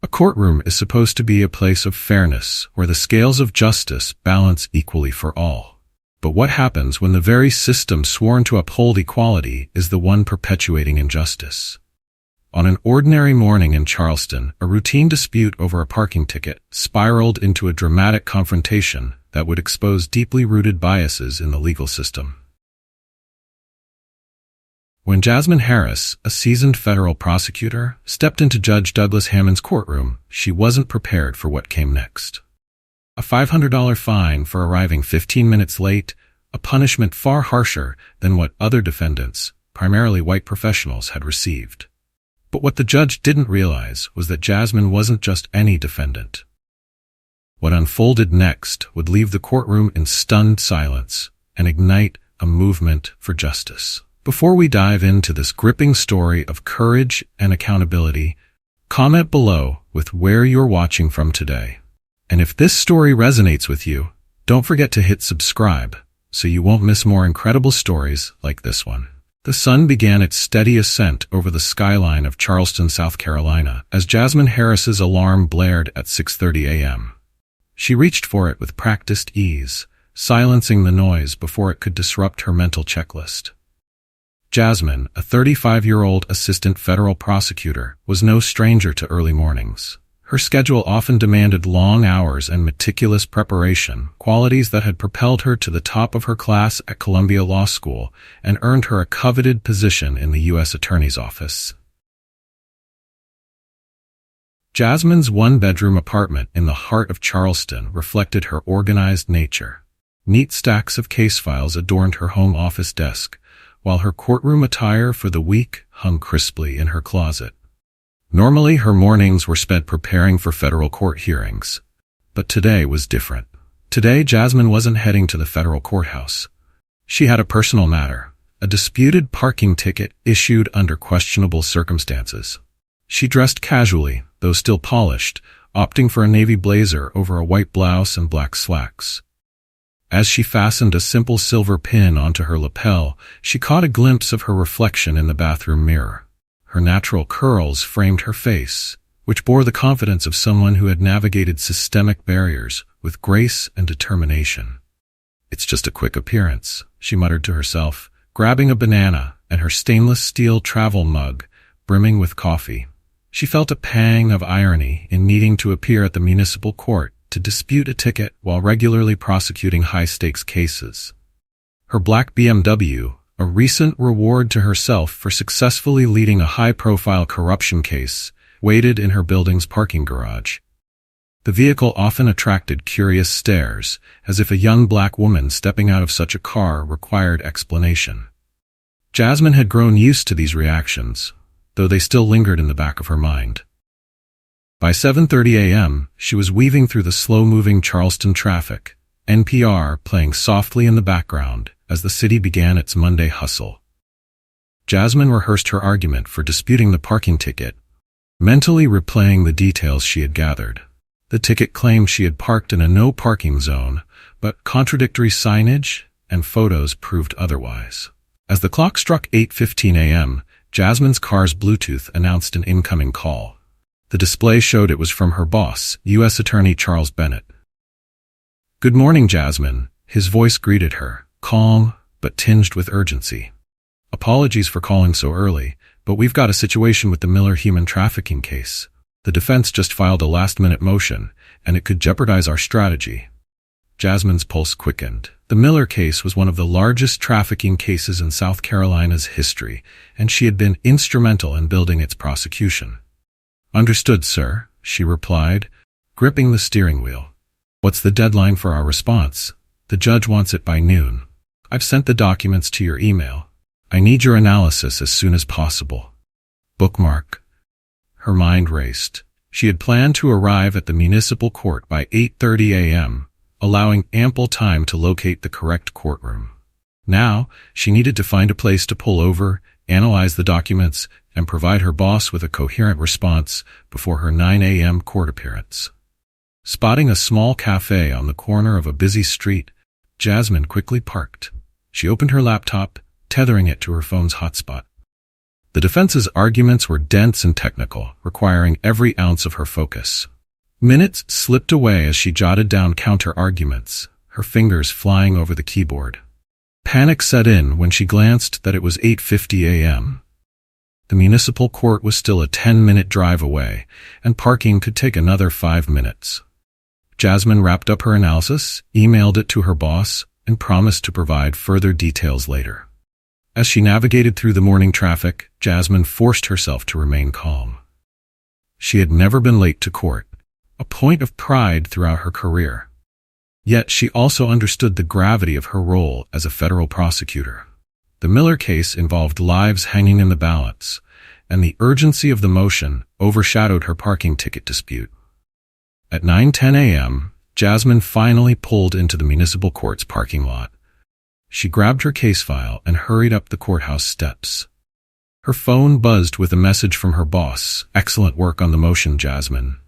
A courtroom is supposed to be a place of fairness, where the scales of justice balance equally for all. But what happens when the very system sworn to uphold equality is the one perpetuating injustice? On an ordinary morning in Charleston, a routine dispute over a parking ticket spiraled into a dramatic confrontation that would expose deeply rooted biases in the legal system. When Jasmine Harris, a seasoned federal prosecutor, stepped into Judge Douglas Hammond's courtroom, she wasn't prepared for what came next. A $500 fine for arriving 15 minutes late, a punishment far harsher than what other defendants, primarily white professionals, had received. But what the judge didn't realize was that Jasmine wasn't just any defendant. What unfolded next would leave the courtroom in stunned silence and ignite a movement for justice. Before we dive into this gripping story of courage and accountability, comment below with where you're watching from today. And if this story resonates with you, don't forget to hit subscribe so you won't miss more incredible stories like this one. The sun began its steady ascent over the skyline of Charleston, South Carolina, as Jasmine Harris's alarm blared at 6:30 a.m. She reached for it with practiced ease, silencing the noise before it could disrupt her mental checklist. Jasmine, a 35-year-old assistant federal prosecutor, was no stranger to early mornings. Her schedule often demanded long hours and meticulous preparation, qualities that had propelled her to the top of her class at Columbia Law School and earned her a coveted position in the U.S. Attorney's Office. Jasmine's one-bedroom apartment in the heart of Charleston reflected her organized nature. Neat stacks of case files adorned her home office desk, while her courtroom attire for the week hung crisply in her closet. Normally, her mornings were spent preparing for federal court hearings. But today was different. Today, Jasmine wasn't heading to the federal courthouse. She had a personal matter, a disputed parking ticket issued under questionable circumstances. She dressed casually, though still polished, opting for a navy blazer over a white blouse and black slacks. As she fastened a simple silver pin onto her lapel, she caught a glimpse of her reflection in the bathroom mirror. Her natural curls framed her face, which bore the confidence of someone who had navigated systemic barriers with grace and determination. "It's just a quick appearance," she muttered to herself, grabbing a banana and her stainless steel travel mug, brimming with coffee. She felt a pang of irony in needing to appear at the municipal court to dispute a ticket while regularly prosecuting high-stakes cases. Her black BMW, a recent reward to herself for successfully leading a high-profile corruption case, waited in her building's parking garage. The vehicle often attracted curious stares, as if a young black woman stepping out of such a car required explanation. Jasmine had grown used to these reactions, though they still lingered in the back of her mind. By 7:30 a.m., she was weaving through the slow-moving Charleston traffic, NPR playing softly in the background as the city began its Monday hustle. Jasmine rehearsed her argument for disputing the parking ticket, mentally replaying the details she had gathered. The ticket claimed she had parked in a no-parking zone, but contradictory signage and photos proved otherwise. As the clock struck 8:15 a.m., Jasmine's car's Bluetooth announced an incoming call. The display showed it was from her boss, U.S. Attorney Charles Bennett. "Good morning, Jasmine," his voice greeted her, calm but tinged with urgency. "Apologies for calling so early, but we've got a situation with the Miller human trafficking case. The defense just filed a last-minute motion, and it could jeopardize our strategy." Jasmine's pulse quickened. The Miller case was one of the largest trafficking cases in South Carolina's history, and she had been instrumental in building its prosecution. "Understood, sir," she replied, gripping the steering wheel. "What's the deadline for our response?" "The judge wants it by noon. I've sent the documents to your email. I need your analysis as soon as possible." Bookmark. Her mind raced. She had planned to arrive at the municipal court by 8:30 a.m., allowing ample time to locate the correct courtroom. Now, she needed to find a place to pull over, analyze the documents, and provide her boss with a coherent response before her 9 a.m. court appearance. Spotting a small cafe on the corner of a busy street, Jasmine quickly parked. She opened her laptop, tethering it to her phone's hotspot. The defense's arguments were dense and technical, requiring every ounce of her focus. Minutes slipped away as she jotted down counter-arguments, her fingers flying over the keyboard. Panic set in when she glanced that it was 8:50 a.m. The municipal court was still a 10-minute drive away, and parking could take another 5 minutes. Jasmine wrapped up her analysis, emailed it to her boss, and promised to provide further details later. As she navigated through the morning traffic, Jasmine forced herself to remain calm. She had never been late to court, a point of pride throughout her career. Yet she also understood the gravity of her role as a federal prosecutor. The Miller case involved lives hanging in the balance, and the urgency of the motion overshadowed her parking ticket dispute. At 9:10 a.m., Jasmine finally pulled into the municipal court's parking lot. She grabbed her case file and hurried up the courthouse steps. Her phone buzzed with a message from her boss. "Excellent work on the motion, Jasmine.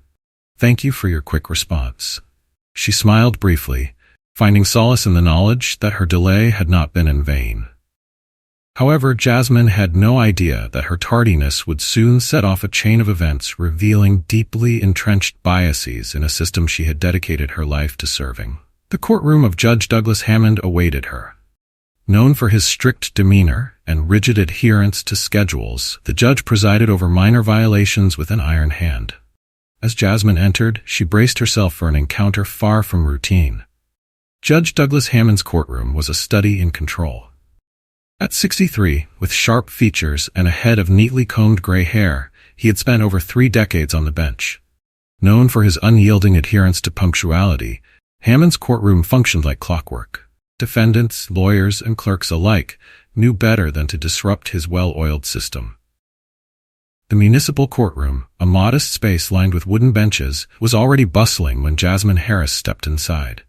Thank you for your quick response." She smiled briefly, finding solace in the knowledge that her delay had not been in vain. However, Jasmine had no idea that her tardiness would soon set off a chain of events revealing deeply entrenched biases in a system she had dedicated her life to serving. The courtroom of Judge Douglas Hammond awaited her. Known for his strict demeanor and rigid adherence to schedules, the judge presided over minor violations with an iron hand. As Jasmine entered, she braced herself for an encounter far from routine. Judge Douglas Hammond's courtroom was a study in control. At 63, with sharp features and a head of neatly combed gray hair, he had spent over 3 decades on the bench. Known for his unyielding adherence to punctuality, Hammond's courtroom functioned like clockwork. Defendants, lawyers, and clerks alike knew better than to disrupt his well-oiled system. The municipal courtroom, a modest space lined with wooden benches, was already bustling when Jasmine Harris stepped inside.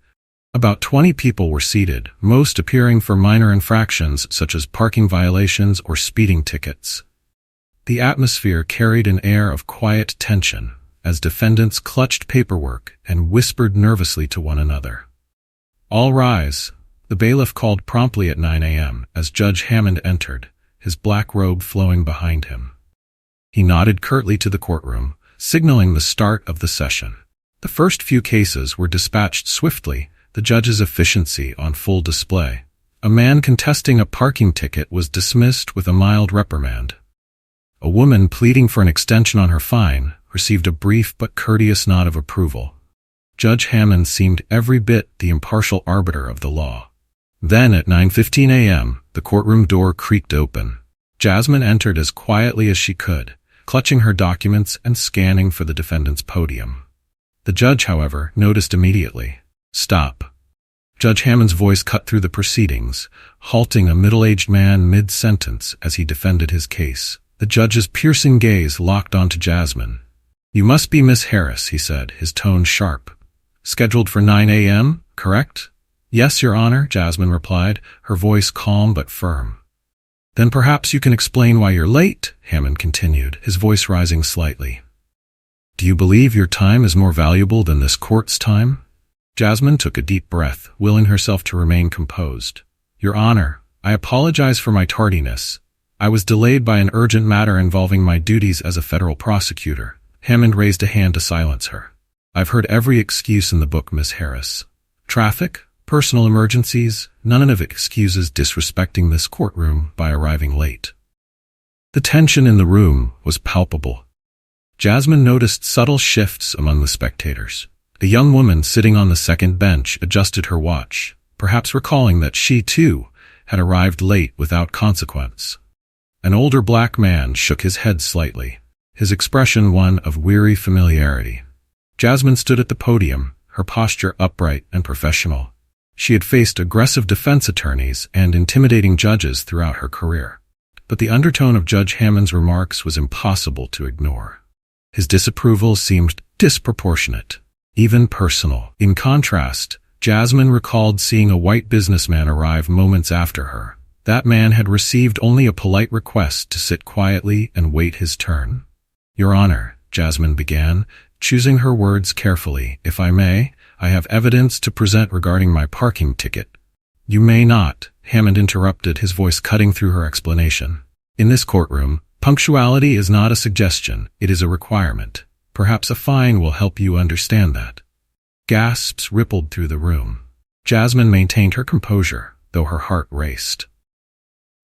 About 20 people were seated, most appearing for minor infractions such as parking violations or speeding tickets. The atmosphere carried an air of quiet tension as defendants clutched paperwork and whispered nervously to one another. "All rise." The bailiff called promptly at 9 a.m. as Judge Hammond entered, his black robe flowing behind him. He nodded curtly to the courtroom, signaling the start of the session. The first few cases were dispatched swiftly, the judge's efficiency on full display. A man contesting a parking ticket was dismissed with a mild reprimand. A woman pleading for an extension on her fine received a brief but courteous nod of approval. Judge Hammond seemed every bit the impartial arbiter of the law. Then at 9:15 a.m., the courtroom door creaked open. Jasmine entered as quietly as she could, clutching her documents and scanning for the defendant's podium. The judge, however, noticed immediately. "Stop." Judge Hammond's voice cut through the proceedings, halting a middle-aged man mid-sentence as he defended his case. The judge's piercing gaze locked onto Jasmine. "You must be Miss Harris," he said, his tone sharp. "Scheduled for 9 a.m., correct?" "Yes, Your Honor," Jasmine replied, her voice calm but firm. "Then perhaps you can explain why you're late," Hammond continued, his voice rising slightly. "Do you believe your time is more valuable than this court's time?" Jasmine took a deep breath, willing herself to remain composed. "Your Honor, I apologize for my tardiness. I was delayed by an urgent matter involving my duties as a federal prosecutor." Hammond raised a hand to silence her. "I've heard every excuse in the book, Miss Harris. Traffic, personal emergencies, none of it excuses disrespecting this courtroom by arriving late." The tension in the room was palpable. Jasmine noticed subtle shifts among the spectators. The young woman sitting on the second bench adjusted her watch, perhaps recalling that she, too, had arrived late without consequence. An older black man shook his head slightly, his expression one of weary familiarity. Jasmine stood at the podium, her posture upright and professional. She had faced aggressive defense attorneys and intimidating judges throughout her career. But the undertone of Judge Hammond's remarks was impossible to ignore. His disapproval seemed disproportionate, even personal. In contrast, Jasmine recalled seeing a white businessman arrive moments after her. That man had received only a polite request to sit quietly and wait his turn. "Your Honor," Jasmine began, choosing her words carefully, "if I may, I have evidence to present regarding my parking ticket." "You may not," Hammond interrupted, his voice cutting through her explanation. "In this courtroom, Punctuality is not a suggestion, it is a requirement. Perhaps a fine will help you understand that. Gasps rippled through the room. Jasmine maintained her composure, though her heart raced.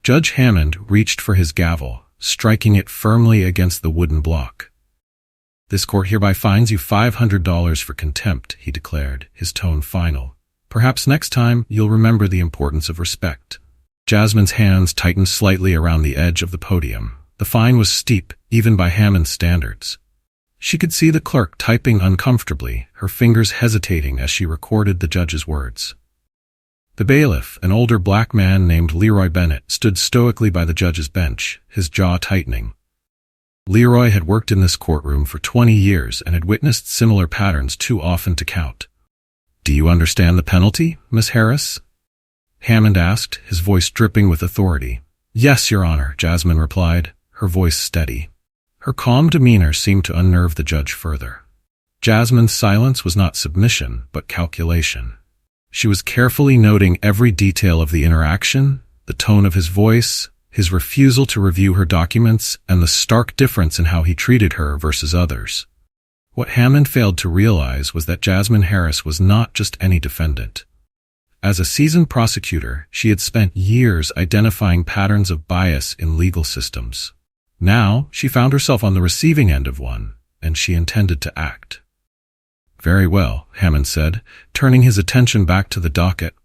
Judge Hammond reached for his gavel, striking it firmly against the wooden block. "This court hereby fines you $500 for contempt," he declared, his tone final. "Perhaps next time you'll remember the importance of respect." Jasmine's hands tightened slightly around the edge of the podium. The fine was steep, even by Hammond's standards. She could see the clerk typing uncomfortably, her fingers hesitating as she recorded the judge's words. The bailiff, an older black man named Leroy Bennett, stood stoically by the judge's bench, his jaw tightening. Leroy had worked in this courtroom for 20 years and had witnessed similar patterns too often to count. "Do you understand the penalty, Miss Harris?" Hammond asked, his voice dripping with authority. "Yes, Your Honor," Jasmine replied, her voice steady. Her calm demeanor seemed to unnerve the judge further. Jasmine's silence was not submission, but calculation. She was carefully noting every detail of the interaction, the tone of his voice, his refusal to review her documents, and the stark difference in how he treated her versus others. What Hammond failed to realize was that Jasmine Harris was not just any defendant. As a seasoned prosecutor, she had spent years identifying patterns of bias in legal systems. Now, she found herself on the receiving end of one, and she intended to act. "Very well," Hammond said, turning his attention back to the docket.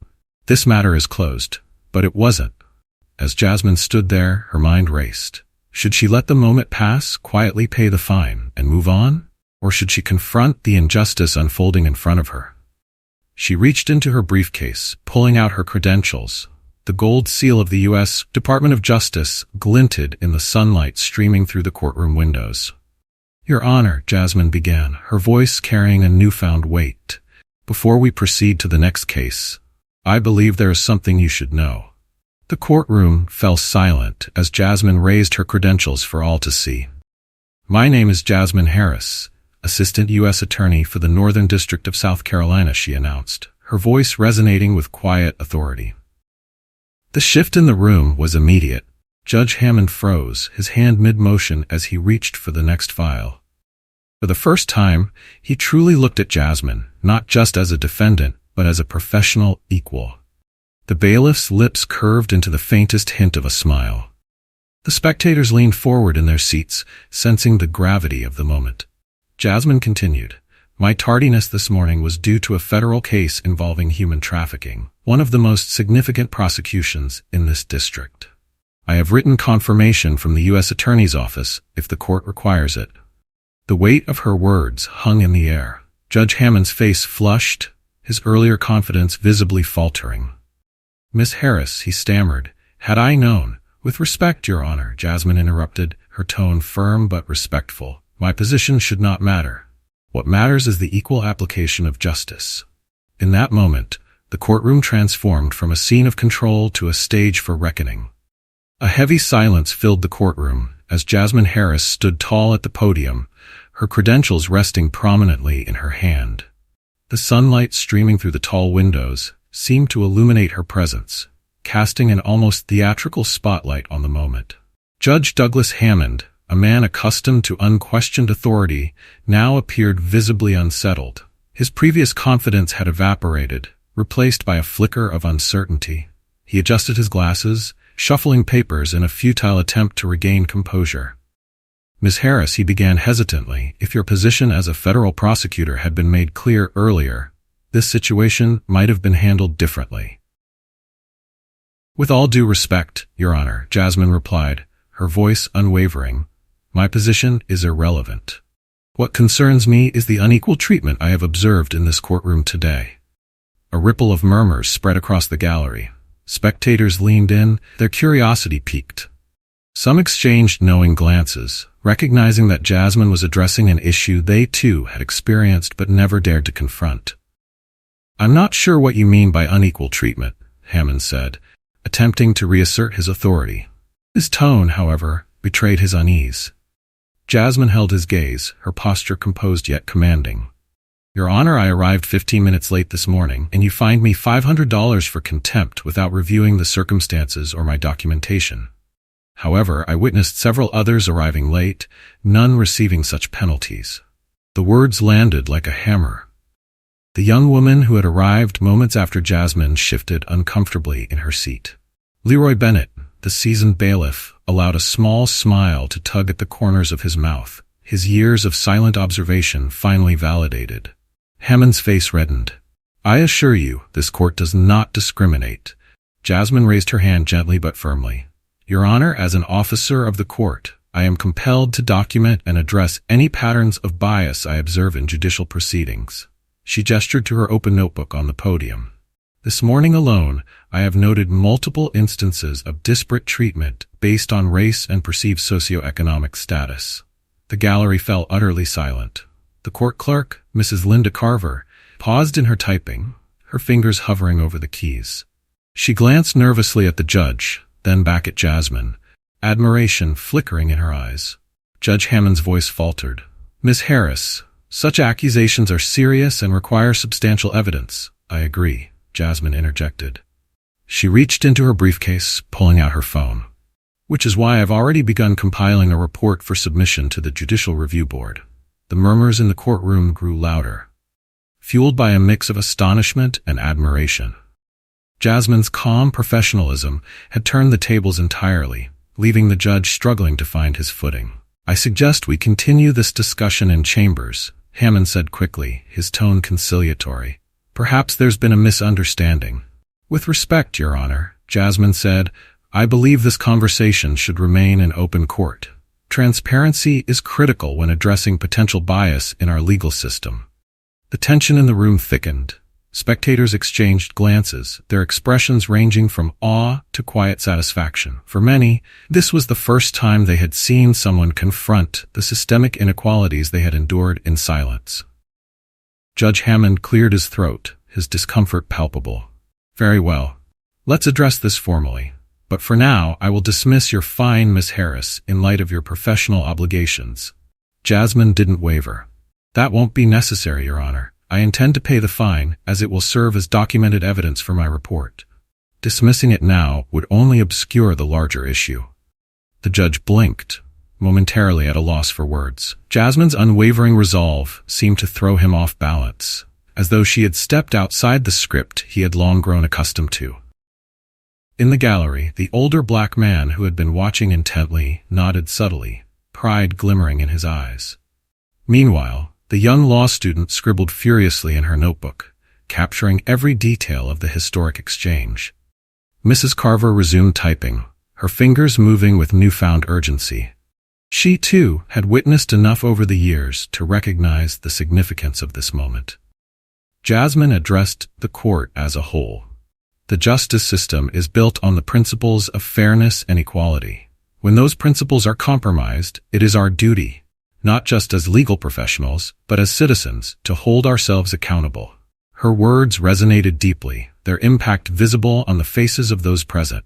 "This matter is closed." But it wasn't. As Jasmine stood there, her mind raced. Should she let the moment pass, quietly pay the fine, and move on? Or should she confront the injustice unfolding in front of her? She reached into her briefcase, pulling out her credentials. The gold seal of the U.S. Department of Justice glinted in the sunlight streaming through the courtroom windows. "Your Honor," Jasmine began, her voice carrying a newfound weight. "Before we proceed to the next case, I believe there is something you should know." The courtroom fell silent as Jasmine raised her credentials for all to see. "My name is Jasmine Harris, Assistant U.S. Attorney for the Northern District of South Carolina," she announced, her voice resonating with quiet authority. The shift in the room was immediate. Judge Hammond froze, his hand mid-motion as he reached for the next file. For the first time, he truly looked at Jasmine, not just as a defendant, but as a professional equal. The bailiff's lips curved into the faintest hint of a smile. The spectators leaned forward in their seats, sensing the gravity of the moment. Jasmine continued, "My tardiness this morning was due to a federal case involving human trafficking, one of the most significant prosecutions in this district. I have written confirmation from the U.S. Attorney's Office if the court requires it." The weight of her words hung in the air. Judge Hammond's face flushed, his earlier confidence visibly faltering. "Miss Harris," he stammered, "had I known—" "With respect, Your Honor," Jasmine interrupted, her tone firm but respectful. "My position should not matter. What matters is the equal application of justice." In that moment, the courtroom transformed from a scene of control to a stage for reckoning. A heavy silence filled the courtroom as Jasmine Harris stood tall at the podium, her credentials resting prominently in her hand. The sunlight streaming through the tall windows seemed to illuminate her presence, casting an almost theatrical spotlight on the moment. Judge Douglas Hammond, a man accustomed to unquestioned authority, now appeared visibly unsettled. His previous confidence had evaporated, replaced by a flicker of uncertainty. He adjusted his glasses, shuffling papers in a futile attempt to regain composure. "Miss Harris," he began hesitantly, "if your position as a federal prosecutor had been made clear earlier, this situation might have been handled differently." "With all due respect, Your Honor," Jasmine replied, her voice unwavering, "my position is irrelevant. What concerns me is the unequal treatment I have observed in this courtroom today." A ripple of murmurs spread across the gallery. Spectators leaned in, their curiosity piqued. Some exchanged knowing glances, recognizing that Jasmine was addressing an issue they too had experienced but never dared to confront. "I'm not sure what you mean by unequal treatment," Hammond said, attempting to reassert his authority. His tone, however, betrayed his unease. Jasmine held his gaze, her posture composed yet commanding. "Your Honor, I arrived 15 minutes late this morning, and you fined me $500 for contempt without reviewing the circumstances or my documentation." However, I witnessed several others arriving late, none receiving such penalties. The words landed like a hammer. The young woman who had arrived moments after Jasmine shifted uncomfortably in her seat. Leroy Bennett, the seasoned bailiff, allowed a small smile to tug at the corners of his mouth, his years of silent observation finally validated. Hammond's face reddened. "I assure you, this court does not discriminate." Jasmine raised her hand gently but firmly. "Your Honor, as an officer of the court, I am compelled to document and address any patterns of bias I observe in judicial proceedings." She gestured to her open notebook on the podium. "This morning alone, I have noted multiple instances of disparate treatment based on race and perceived socioeconomic status." The gallery fell utterly silent. The court clerk, Mrs. Linda Carver, paused in her typing, her fingers hovering over the keys. She glanced nervously at the judge, then back at Jasmine, admiration flickering in her eyes. Judge Hammond's voice faltered. "Miss Harris, such accusations are serious and require substantial evidence." "I agree," Jasmine interjected. She reached into her briefcase, pulling out her phone. "Which is why I've already begun compiling a report for submission to the Judicial Review Board." The murmurs in the courtroom grew louder, fueled by a mix of astonishment and admiration. Jasmine's calm professionalism had turned the tables entirely, leaving the judge struggling to find his footing. "I suggest we continue this discussion in chambers," Hammond said quickly, his tone conciliatory. "Perhaps there's been a misunderstanding." "With respect, Your Honor," Jasmine said, "I believe this conversation should remain in open court. Transparency is critical when addressing potential bias in our legal system." The tension in the room thickened. Spectators exchanged glances, their expressions ranging from awe to quiet satisfaction. For many, this was the first time they had seen someone confront the systemic inequalities they had endured in silence. Judge Hammond cleared his throat, his discomfort palpable. "Very well. Let's address this formally. But for now, I will dismiss your fine, Miss Harris, in light of your professional obligations." Jasmine didn't waver. "That won't be necessary, Your Honor. I intend to pay the fine, as it will serve as documented evidence for my report. Dismissing it now would only obscure the larger issue." The judge blinked, momentarily at a loss for words. Jasmine's unwavering resolve seemed to throw him off balance, as though she had stepped outside the script he had long grown accustomed to. In the gallery, the older black man who had been watching intently nodded subtly, pride glimmering in his eyes. Meanwhile, the young law student scribbled furiously in her notebook, capturing every detail of the historic exchange. Mrs. Carver resumed typing, her fingers moving with newfound urgency. She, too, had witnessed enough over the years to recognize the significance of this moment. Jasmine addressed the court as a whole. The justice system is built on the principles of fairness and equality. When those principles are compromised, it is our duty, not just as legal professionals, but as citizens, to hold ourselves accountable. Her words resonated deeply, their impact visible on the faces of those present.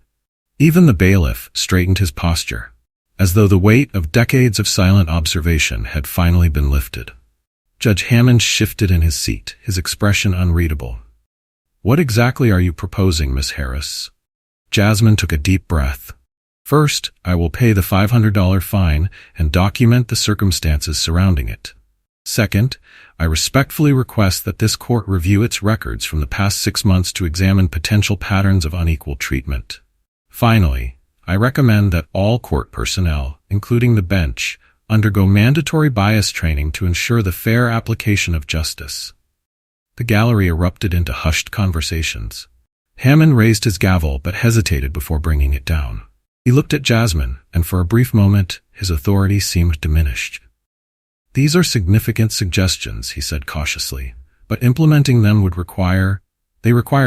Even the bailiff straightened his posture, as though the weight of decades of silent observation had finally been lifted. Judge Hammond shifted in his seat, his expression unreadable. "What exactly are you proposing, Miss Harris?" Jasmine took a deep breath. "First, I will pay the $500 fine and document the circumstances surrounding it. Second, I respectfully request that this court review its records from the past 6 months to examine potential patterns of unequal treatment. Finally, I recommend that all court personnel, including the bench, undergo mandatory bias training to ensure the fair application of justice." The gallery erupted into hushed conversations. Hammond raised his gavel but hesitated before bringing it down. He looked at Jasmine, and for a brief moment, his authority seemed diminished. "These are significant suggestions," he said cautiously, "but implementing them would require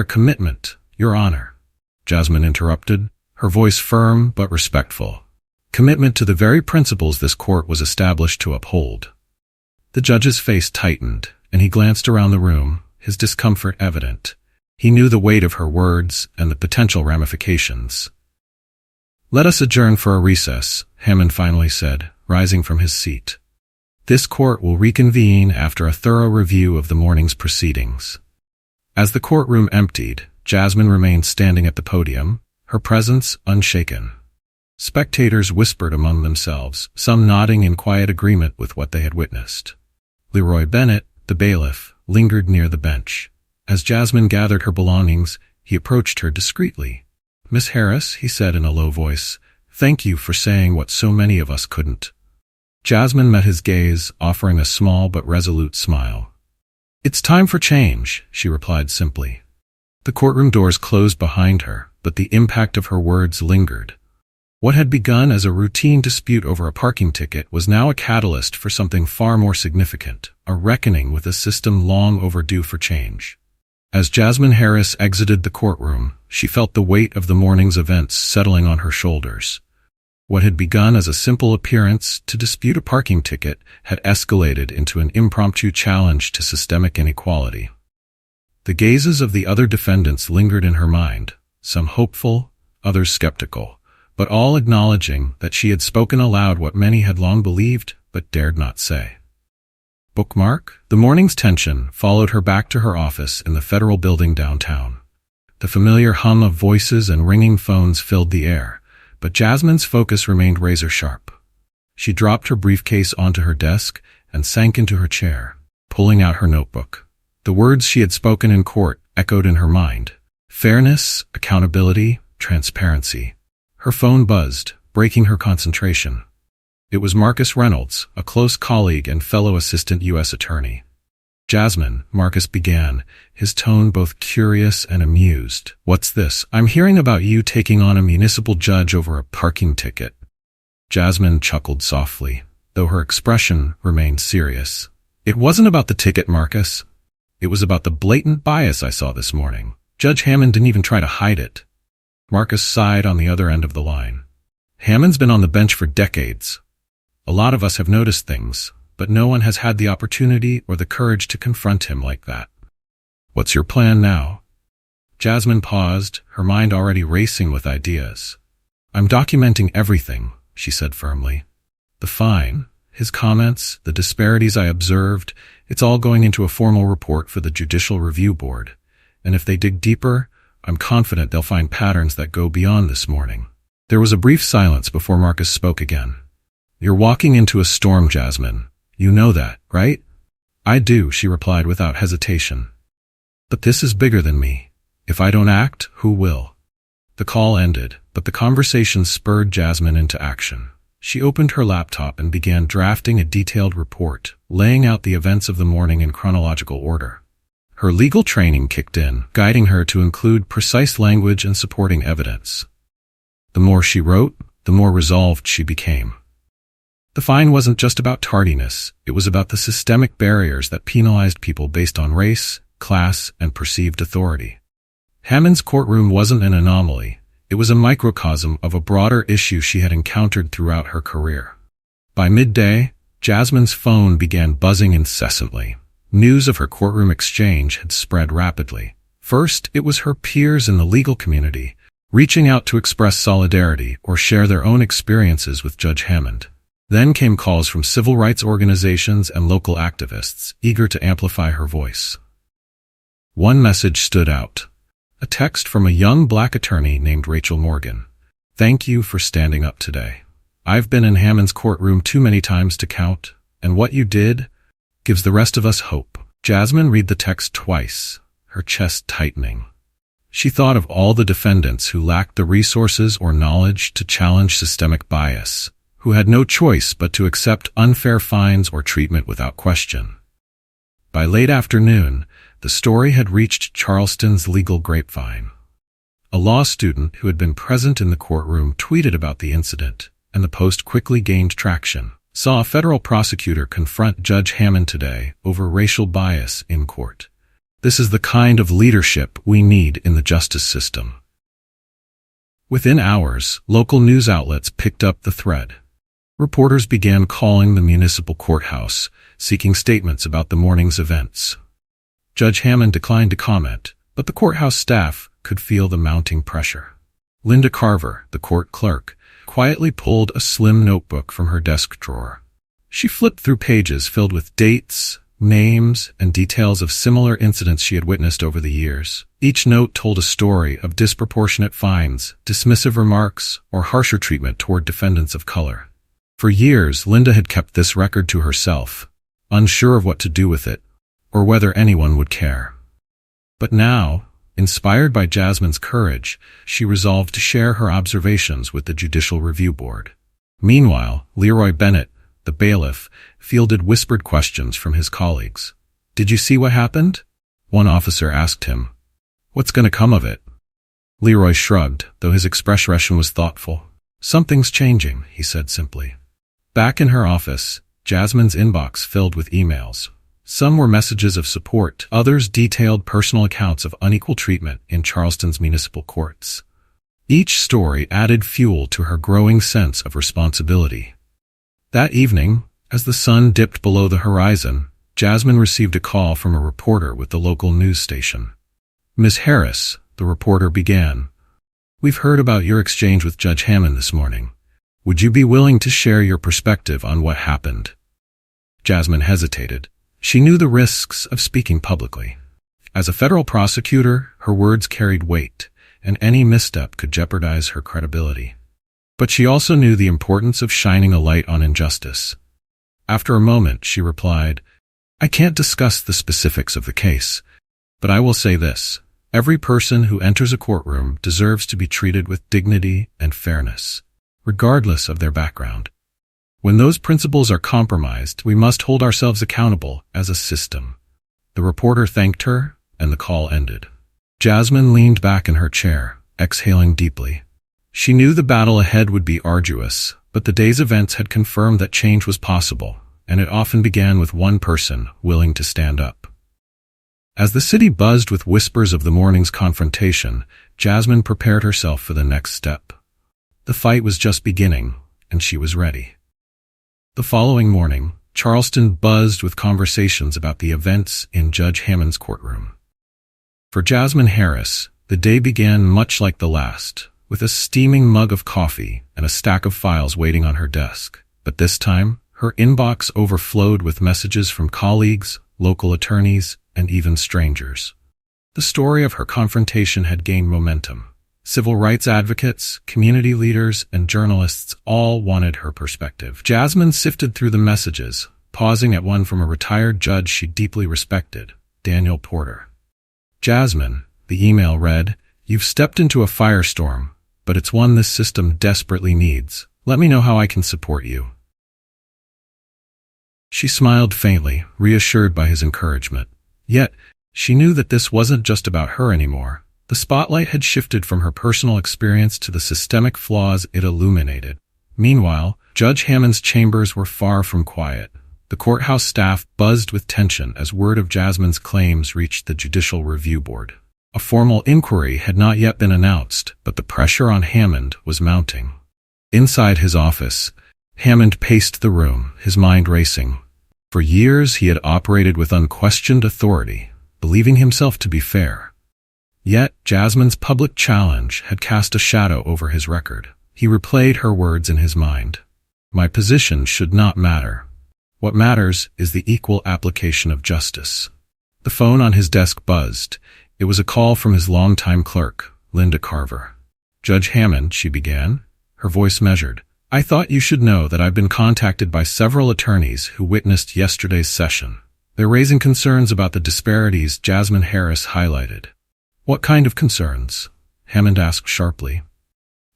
commitment, Your Honor." Jasmine interrupted, her voice firm but respectful. "Commitment to the very principles this court was established to uphold." The judge's face tightened, and he glanced around the room, his discomfort evident. He knew the weight of her words and the potential ramifications. "Let us adjourn for a recess," Hammond finally said, rising from his seat. "This court will reconvene after a thorough review of the morning's proceedings." As the courtroom emptied, Jasmine remained standing at the podium, her presence unshaken. Spectators whispered among themselves, some nodding in quiet agreement with what they had witnessed. Leroy Bennett, the bailiff, lingered near the bench. As Jasmine gathered her belongings, he approached her discreetly. "Miss Harris," he said in a low voice, "thank you for saying what so many of us couldn't." Jasmine met his gaze, offering a small but resolute smile. "It's time for change," she replied simply. The courtroom doors closed behind her, but the impact of her words lingered. What had begun as a routine dispute over a parking ticket was now a catalyst for something far more significant, a reckoning with a system long overdue for change. As Jasmine Harris exited the courtroom, she felt the weight of the morning's events settling on her shoulders. What had begun as a simple appearance to dispute a parking ticket had escalated into an impromptu challenge to systemic inequality. The gazes of the other defendants lingered in her mind, some hopeful, others skeptical, but all acknowledging that she had spoken aloud what many had long believed but dared not say. Bookmark? The morning's tension followed her back to her office in the federal building downtown. The familiar hum of voices and ringing phones filled the air, but Jasmine's focus remained razor-sharp. She dropped her briefcase onto her desk and sank into her chair, pulling out her notebook. The words she had spoken in court echoed in her mind. Fairness, accountability, transparency. Her phone buzzed, breaking her concentration. It was Marcus Reynolds, a close colleague and fellow assistant U.S. attorney. "Jasmine," Marcus began, his tone both curious and amused. "What's this? I'm hearing about you taking on a municipal judge over a parking ticket." Jasmine chuckled softly, though her expression remained serious. "It wasn't about the ticket, Marcus. It was about the blatant bias I saw this morning. Judge Hammond didn't even try to hide it." Marcus sighed on the other end of the line. "Hammond's been on the bench for decades. A lot of us have noticed things, but no one has had the opportunity or the courage to confront him like that. What's your plan now?" Jasmine paused, her mind already racing with ideas. "I'm documenting everything," she said firmly. "The fine, his comments, the disparities I observed, it's all going into a formal report for the Judicial Review Board. And if they dig deeper, I'm confident they'll find patterns that go beyond this morning." There was a brief silence before Marcus spoke again. "You're walking into a storm, Jasmine. You know that, right?" "I do," she replied without hesitation. "But this is bigger than me. If I don't act, who will?" The call ended, but the conversation spurred Jasmine into action. She opened her laptop and began drafting a detailed report, laying out the events of the morning in chronological order. Her legal training kicked in, guiding her to include precise language and supporting evidence. The more she wrote, the more resolved she became. The fine wasn't just about tardiness, it was about the systemic barriers that penalized people based on race, class, and perceived authority. Hammond's courtroom wasn't an anomaly, it was a microcosm of a broader issue she had encountered throughout her career. By midday, Jasmine's phone began buzzing incessantly. News of her courtroom exchange had spread rapidly. First, it was her peers in the legal community, reaching out to express solidarity or share their own experiences with Judge Hammond. Then came calls from civil rights organizations and local activists, eager to amplify her voice. One message stood out. A text from a young black attorney named Rachel Morgan. "Thank you for standing up today. I've been in Hammond's courtroom too many times to count, and what you did gives the rest of us hope." Jasmine read the text twice, her chest tightening. She thought of all the defendants who lacked the resources or knowledge to challenge systemic bias, who had no choice but to accept unfair fines or treatment without question. By late afternoon, the story had reached Charleston's legal grapevine. A law student who had been present in the courtroom tweeted about the incident, and the post quickly gained traction. "Saw a federal prosecutor confront Judge Hammond today over racial bias in court. This is the kind of leadership we need in the justice system." Within hours, local news outlets picked up the thread. Reporters began calling the municipal courthouse, seeking statements about the morning's events. Judge Hammond declined to comment, but the courthouse staff could feel the mounting pressure. Linda Carver, the court clerk, quietly pulled a slim notebook from her desk drawer. She flipped through pages filled with dates, names, and details of similar incidents she had witnessed over the years. Each note told a story of disproportionate fines, dismissive remarks, or harsher treatment toward defendants of color. For years, Linda had kept this record to herself, unsure of what to do with it, or whether anyone would care. But now, inspired by Jasmine's courage, she resolved to share her observations with the Judicial Review Board. Meanwhile, Leroy Bennett, the bailiff, fielded whispered questions from his colleagues. "Did you see what happened?" one officer asked him. "What's going to come of it?" Leroy shrugged, though his expression was thoughtful. "Something's changing," he said simply. Back in her office, Jasmine's inbox filled with emails. Some were messages of support, others detailed personal accounts of unequal treatment in Charleston's municipal courts. Each story added fuel to her growing sense of responsibility. That evening, as the sun dipped below the horizon, Jasmine received a call from a reporter with the local news station. "Ms. Harris," the reporter began, "we've heard about your exchange with Judge Hammond this morning. Would you be willing to share your perspective on what happened?" Jasmine hesitated. She knew the risks of speaking publicly. As a federal prosecutor, her words carried weight, and any misstep could jeopardize her credibility. But she also knew the importance of shining a light on injustice. After a moment, she replied, "I can't discuss the specifics of the case, but I will say this. Every person who enters a courtroom deserves to be treated with dignity and fairness, regardless of their background. When those principles are compromised, we must hold ourselves accountable as a system." The reporter thanked her, and the call ended. Jasmine leaned back in her chair, exhaling deeply. She knew the battle ahead would be arduous, but the day's events had confirmed that change was possible, and it often began with one person willing to stand up. As the city buzzed with whispers of the morning's confrontation, Jasmine prepared herself for the next step. The fight was just beginning, and she was ready. The following morning, Charleston buzzed with conversations about the events in Judge Hammond's courtroom. For Jasmine Harris, the day began much like the last, with a steaming mug of coffee and a stack of files waiting on her desk. But this time, her inbox overflowed with messages from colleagues, local attorneys, and even strangers. The story of her confrontation had gained momentum. Civil rights advocates, community leaders, and journalists all wanted her perspective. Jasmine sifted through the messages, pausing at one from a retired judge she deeply respected, Daniel Porter. "Jasmine," the email read, "you've stepped into a firestorm, but it's one this system desperately needs. Let me know how I can support you." She smiled faintly, reassured by his encouragement. Yet, she knew that this wasn't just about her anymore. The spotlight had shifted from her personal experience to the systemic flaws it illuminated. Meanwhile, Judge Hammond's chambers were far from quiet. The courthouse staff buzzed with tension as word of Jasmine's claims reached the Judicial Review Board. A formal inquiry had not yet been announced, but the pressure on Hammond was mounting. Inside his office, Hammond paced the room, his mind racing. For years he had operated with unquestioned authority, believing himself to be fair. Yet, Jasmine's public challenge had cast a shadow over his record. He replayed her words in his mind. "My position should not matter. What matters is the equal application of justice." The phone on his desk buzzed. It was a call from his longtime clerk, Linda Carver. "Judge Hammond," she began, her voice measured, "I thought you should know that I've been contacted by several attorneys who witnessed yesterday's session. They're raising concerns about the disparities Jasmine Harris highlighted." "What kind of concerns?" Hammond asked sharply.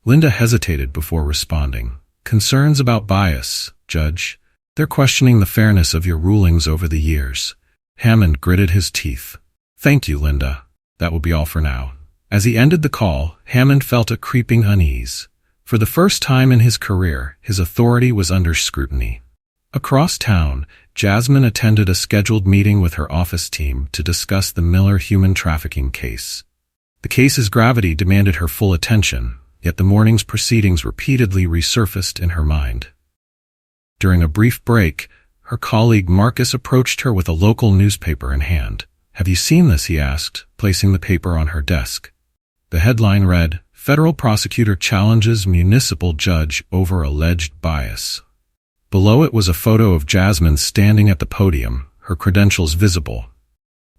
Linda hesitated before responding. "Concerns about bias, Judge. They're questioning the fairness of your rulings over the years." Hammond gritted his teeth. "Thank you, Linda. That will be all for now." As he ended the call, Hammond felt a creeping unease. For the first time in his career, his authority was under scrutiny. Across town, Jasmine attended a scheduled meeting with her office team to discuss the Miller human trafficking case. The case's gravity demanded her full attention, yet the morning's proceedings repeatedly resurfaced in her mind. During a brief break, her colleague Marcus approached her with a local newspaper in hand. "Have you seen this?" he asked, placing the paper on her desk. The headline read, "Federal Prosecutor Challenges Municipal Judge Over Alleged Bias." Below it was a photo of Jasmine standing at the podium, her credentials visible.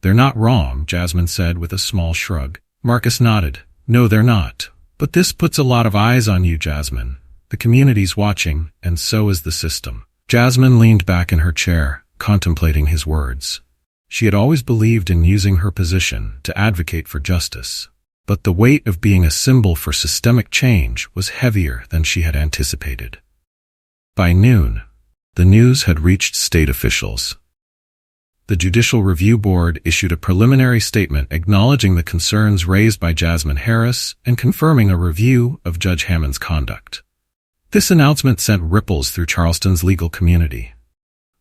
"They're not wrong," Jasmine said with a small shrug. Marcus nodded. "No, they're not. But this puts a lot of eyes on you, Jasmine. The community's watching, and so is the system." Jasmine leaned back in her chair, contemplating his words. She had always believed in using her position to advocate for justice. But the weight of being a symbol for systemic change was heavier than she had anticipated. By noon, the news had reached state officials. The Judicial Review Board issued a preliminary statement acknowledging the concerns raised by Jasmine Harris and confirming a review of Judge Hammond's conduct. This announcement sent ripples through Charleston's legal community.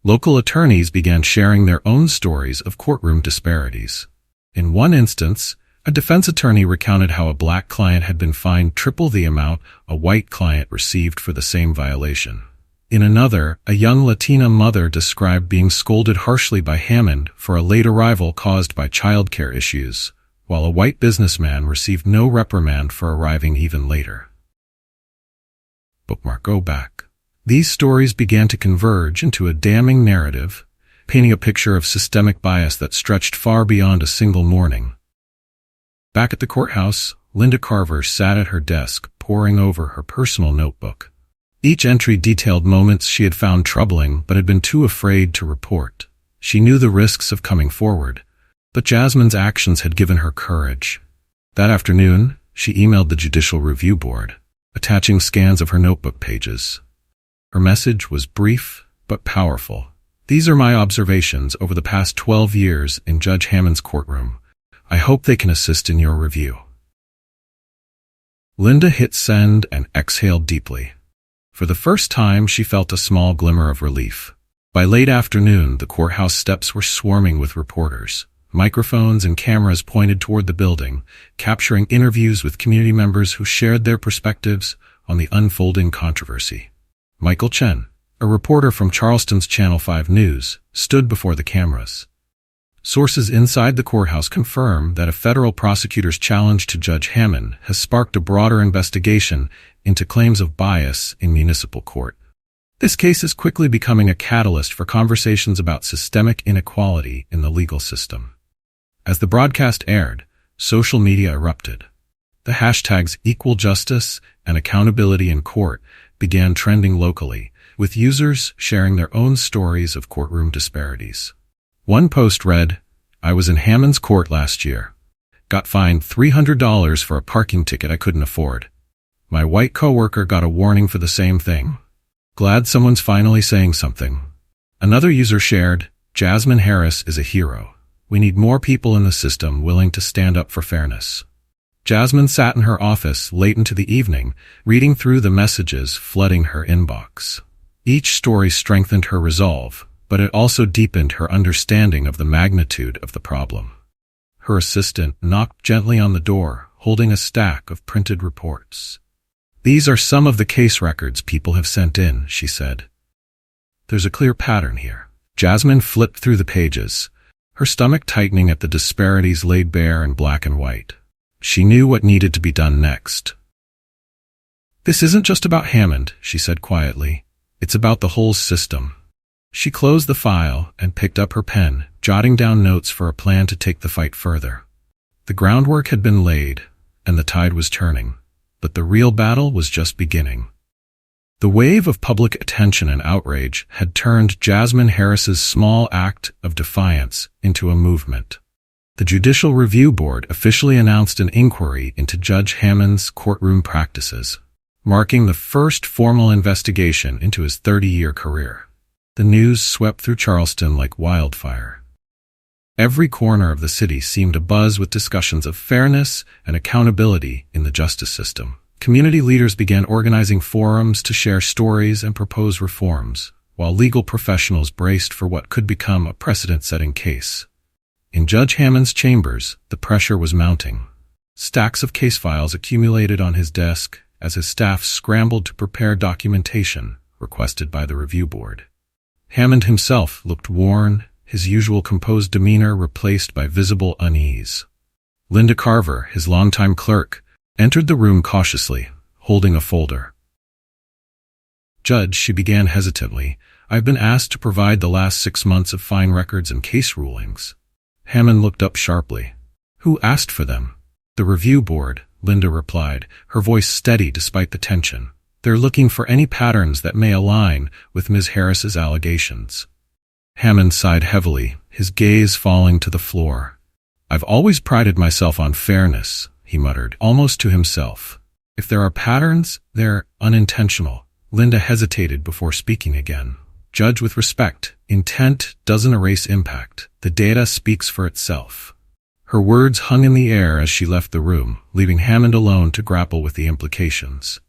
Local attorneys began sharing their own stories of courtroom disparities. In one instance, a defense attorney recounted how a black client had been fined triple the amount a white client received for the same violation. In another, a young Latina mother described being scolded harshly by Hammond for a late arrival caused by childcare issues, while a white businessman received no reprimand for arriving even later. Bookmark. Go back. These stories began to converge into a damning narrative, painting a picture of systemic bias that stretched far beyond a single morning. Back at the courthouse, Linda Carver sat at her desk, poring over her personal notebook. Each entry detailed moments she had found troubling but had been too afraid to report. She knew the risks of coming forward, but Jasmine's actions had given her courage. That afternoon, she emailed the Judicial Review Board, attaching scans of her notebook pages. Her message was brief but powerful. "These are my observations over the past 12 years in Judge Hammond's courtroom. I hope they can assist in your review." Linda hit send and exhaled deeply. For the first time, she felt a small glimmer of relief. By late afternoon, the courthouse steps were swarming with reporters. Microphones and cameras pointed toward the building, capturing interviews with community members who shared their perspectives on the unfolding controversy. Michael Chen, a reporter from Charleston's Channel 5 News, stood before the cameras. Sources inside the courthouse confirm that a federal prosecutor's challenge to Judge Hammond has sparked a broader investigation into claims of bias in municipal court. This case is quickly becoming a catalyst for conversations about systemic inequality in the legal system. As the broadcast aired, social media erupted. The hashtags Equal Justice and Accountability in Court began trending locally, with users sharing their own stories of courtroom disparities. One post read, "I was in Hammond's court last year. Got fined $300 for a parking ticket I couldn't afford. My white coworker got a warning for the same thing. Glad someone's finally saying something." Another user shared, "Jasmine Harris is a hero. We need more people in the system willing to stand up for fairness." Jasmine sat in her office late into the evening, reading through the messages flooding her inbox. Each story strengthened her resolve, but it also deepened her understanding of the magnitude of the problem. Her assistant knocked gently on the door, holding a stack of printed reports. "These are some of the case records people have sent in," she said. "There's a clear pattern here." Jasmine flipped through the pages, her stomach tightening at the disparities laid bare in black and white. She knew what needed to be done next. "This isn't just about Hammond," she said quietly. "It's about the whole system." She closed the file and picked up her pen, jotting down notes for a plan to take the fight further. The groundwork had been laid, and the tide was turning, but the real battle was just beginning. The wave of public attention and outrage had turned Jasmine Harris's small act of defiance into a movement. The Judicial Review Board officially announced an inquiry into Judge Hammond's courtroom practices, marking the first formal investigation into his 30-year career. The news swept through Charleston like wildfire. Every corner of the city seemed abuzz with discussions of fairness and accountability in the justice system. Community leaders began organizing forums to share stories and propose reforms, while legal professionals braced for what could become a precedent-setting case. In Judge Hammond's chambers, the pressure was mounting. Stacks of case files accumulated on his desk as his staff scrambled to prepare documentation requested by the review board. Hammond himself looked worn, his usual composed demeanor replaced by visible unease. Linda Carver, his longtime clerk, entered the room cautiously, holding a folder. "Judge," she began hesitantly, I've been asked to provide the last 6 months of fine records and case rulings. Hammond looked up sharply. Who asked for them? The review board, Linda replied, her voice steady despite the tension. They're looking for any patterns that may align with Ms. Harris's allegations. Hammond sighed heavily, his gaze falling to the floor. I've always prided myself on fairness, he muttered, almost to himself. If there are patterns, they're unintentional. Linda hesitated before speaking again. Judge with respect. Intent doesn't erase impact. The data speaks for itself. Her words hung in the air as she left the room, leaving Hammond alone to grapple with the implications.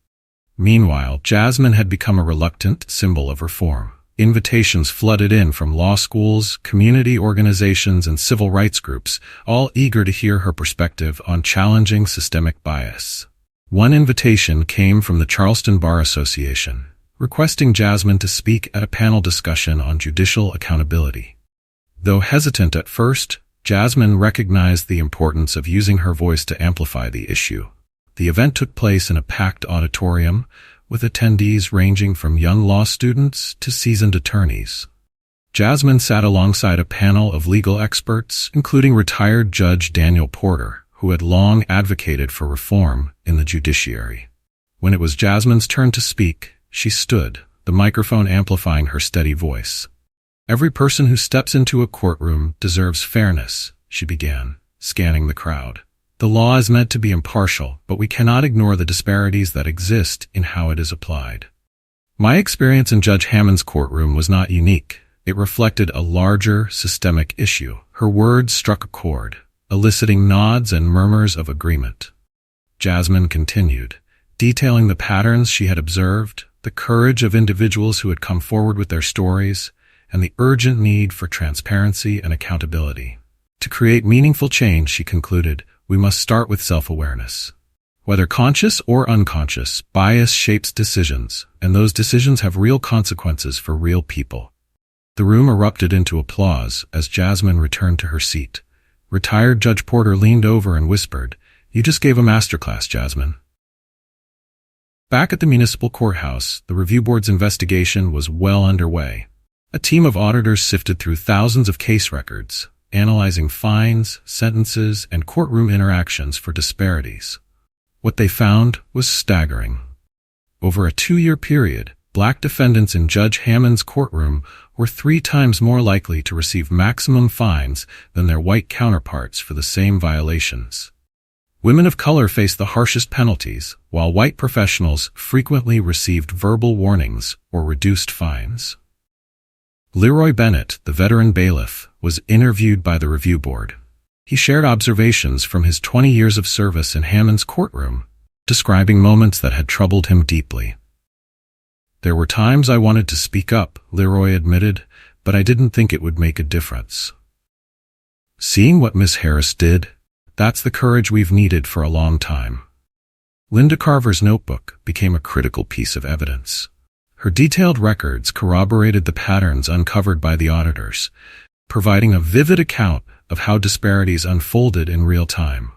Meanwhile, Jasmine had become a reluctant symbol of reform. Invitations flooded in from law schools, community organizations, and civil rights groups, all eager to hear her perspective on challenging systemic bias. One invitation came from the Charleston Bar Association, requesting Jasmine to speak at a panel discussion on judicial accountability. Though hesitant at first, Jasmine recognized the importance of using her voice to amplify the issue. The event took place in a packed auditorium, with attendees ranging from young law students to seasoned attorneys. Jasmine sat alongside a panel of legal experts, including retired Judge Daniel Porter, who had long advocated for reform in the judiciary. When it was Jasmine's turn to speak, she stood, the microphone amplifying her steady voice. Every person who steps into a courtroom deserves fairness, she began, scanning the crowd. The law is meant to be impartial, but we cannot ignore the disparities that exist in how it is applied. My experience in Judge Hammond's courtroom was not unique. It reflected a larger, systemic issue. Her words struck a chord, eliciting nods and murmurs of agreement. Jasmine continued, detailing the patterns she had observed, the courage of individuals who had come forward with their stories, and the urgent need for transparency and accountability. To create meaningful change, she concluded, we must start with self-awareness. Whether conscious or unconscious, bias shapes decisions, and those decisions have real consequences for real people. The room erupted into applause as Jasmine returned to her seat. Retired Judge Porter leaned over and whispered, "You just gave a masterclass, Jasmine." Back at the municipal courthouse, the review board's investigation was well underway. A team of auditors sifted through thousands of case records, analyzing fines, sentences, and courtroom interactions for disparities. What they found was staggering. Over a 2-year period, Black defendants in Judge Hammond's courtroom were 3 times more likely to receive maximum fines than their white counterparts for the same violations. Women of color faced the harshest penalties, while white professionals frequently received verbal warnings or reduced fines. Leroy Bennett, the veteran bailiff, was interviewed by the review board. He shared observations from his 20 years of service in Hammond's courtroom, describing moments that had troubled him deeply. "There were times I wanted to speak up," Leroy admitted, "but I didn't think it would make a difference. Seeing what Ms. Harris did, that's the courage we've needed for a long time." Linda Carver's notebook became a critical piece of evidence. Her detailed records corroborated the patterns uncovered by the auditors, providing a vivid account of how disparities unfolded in real time.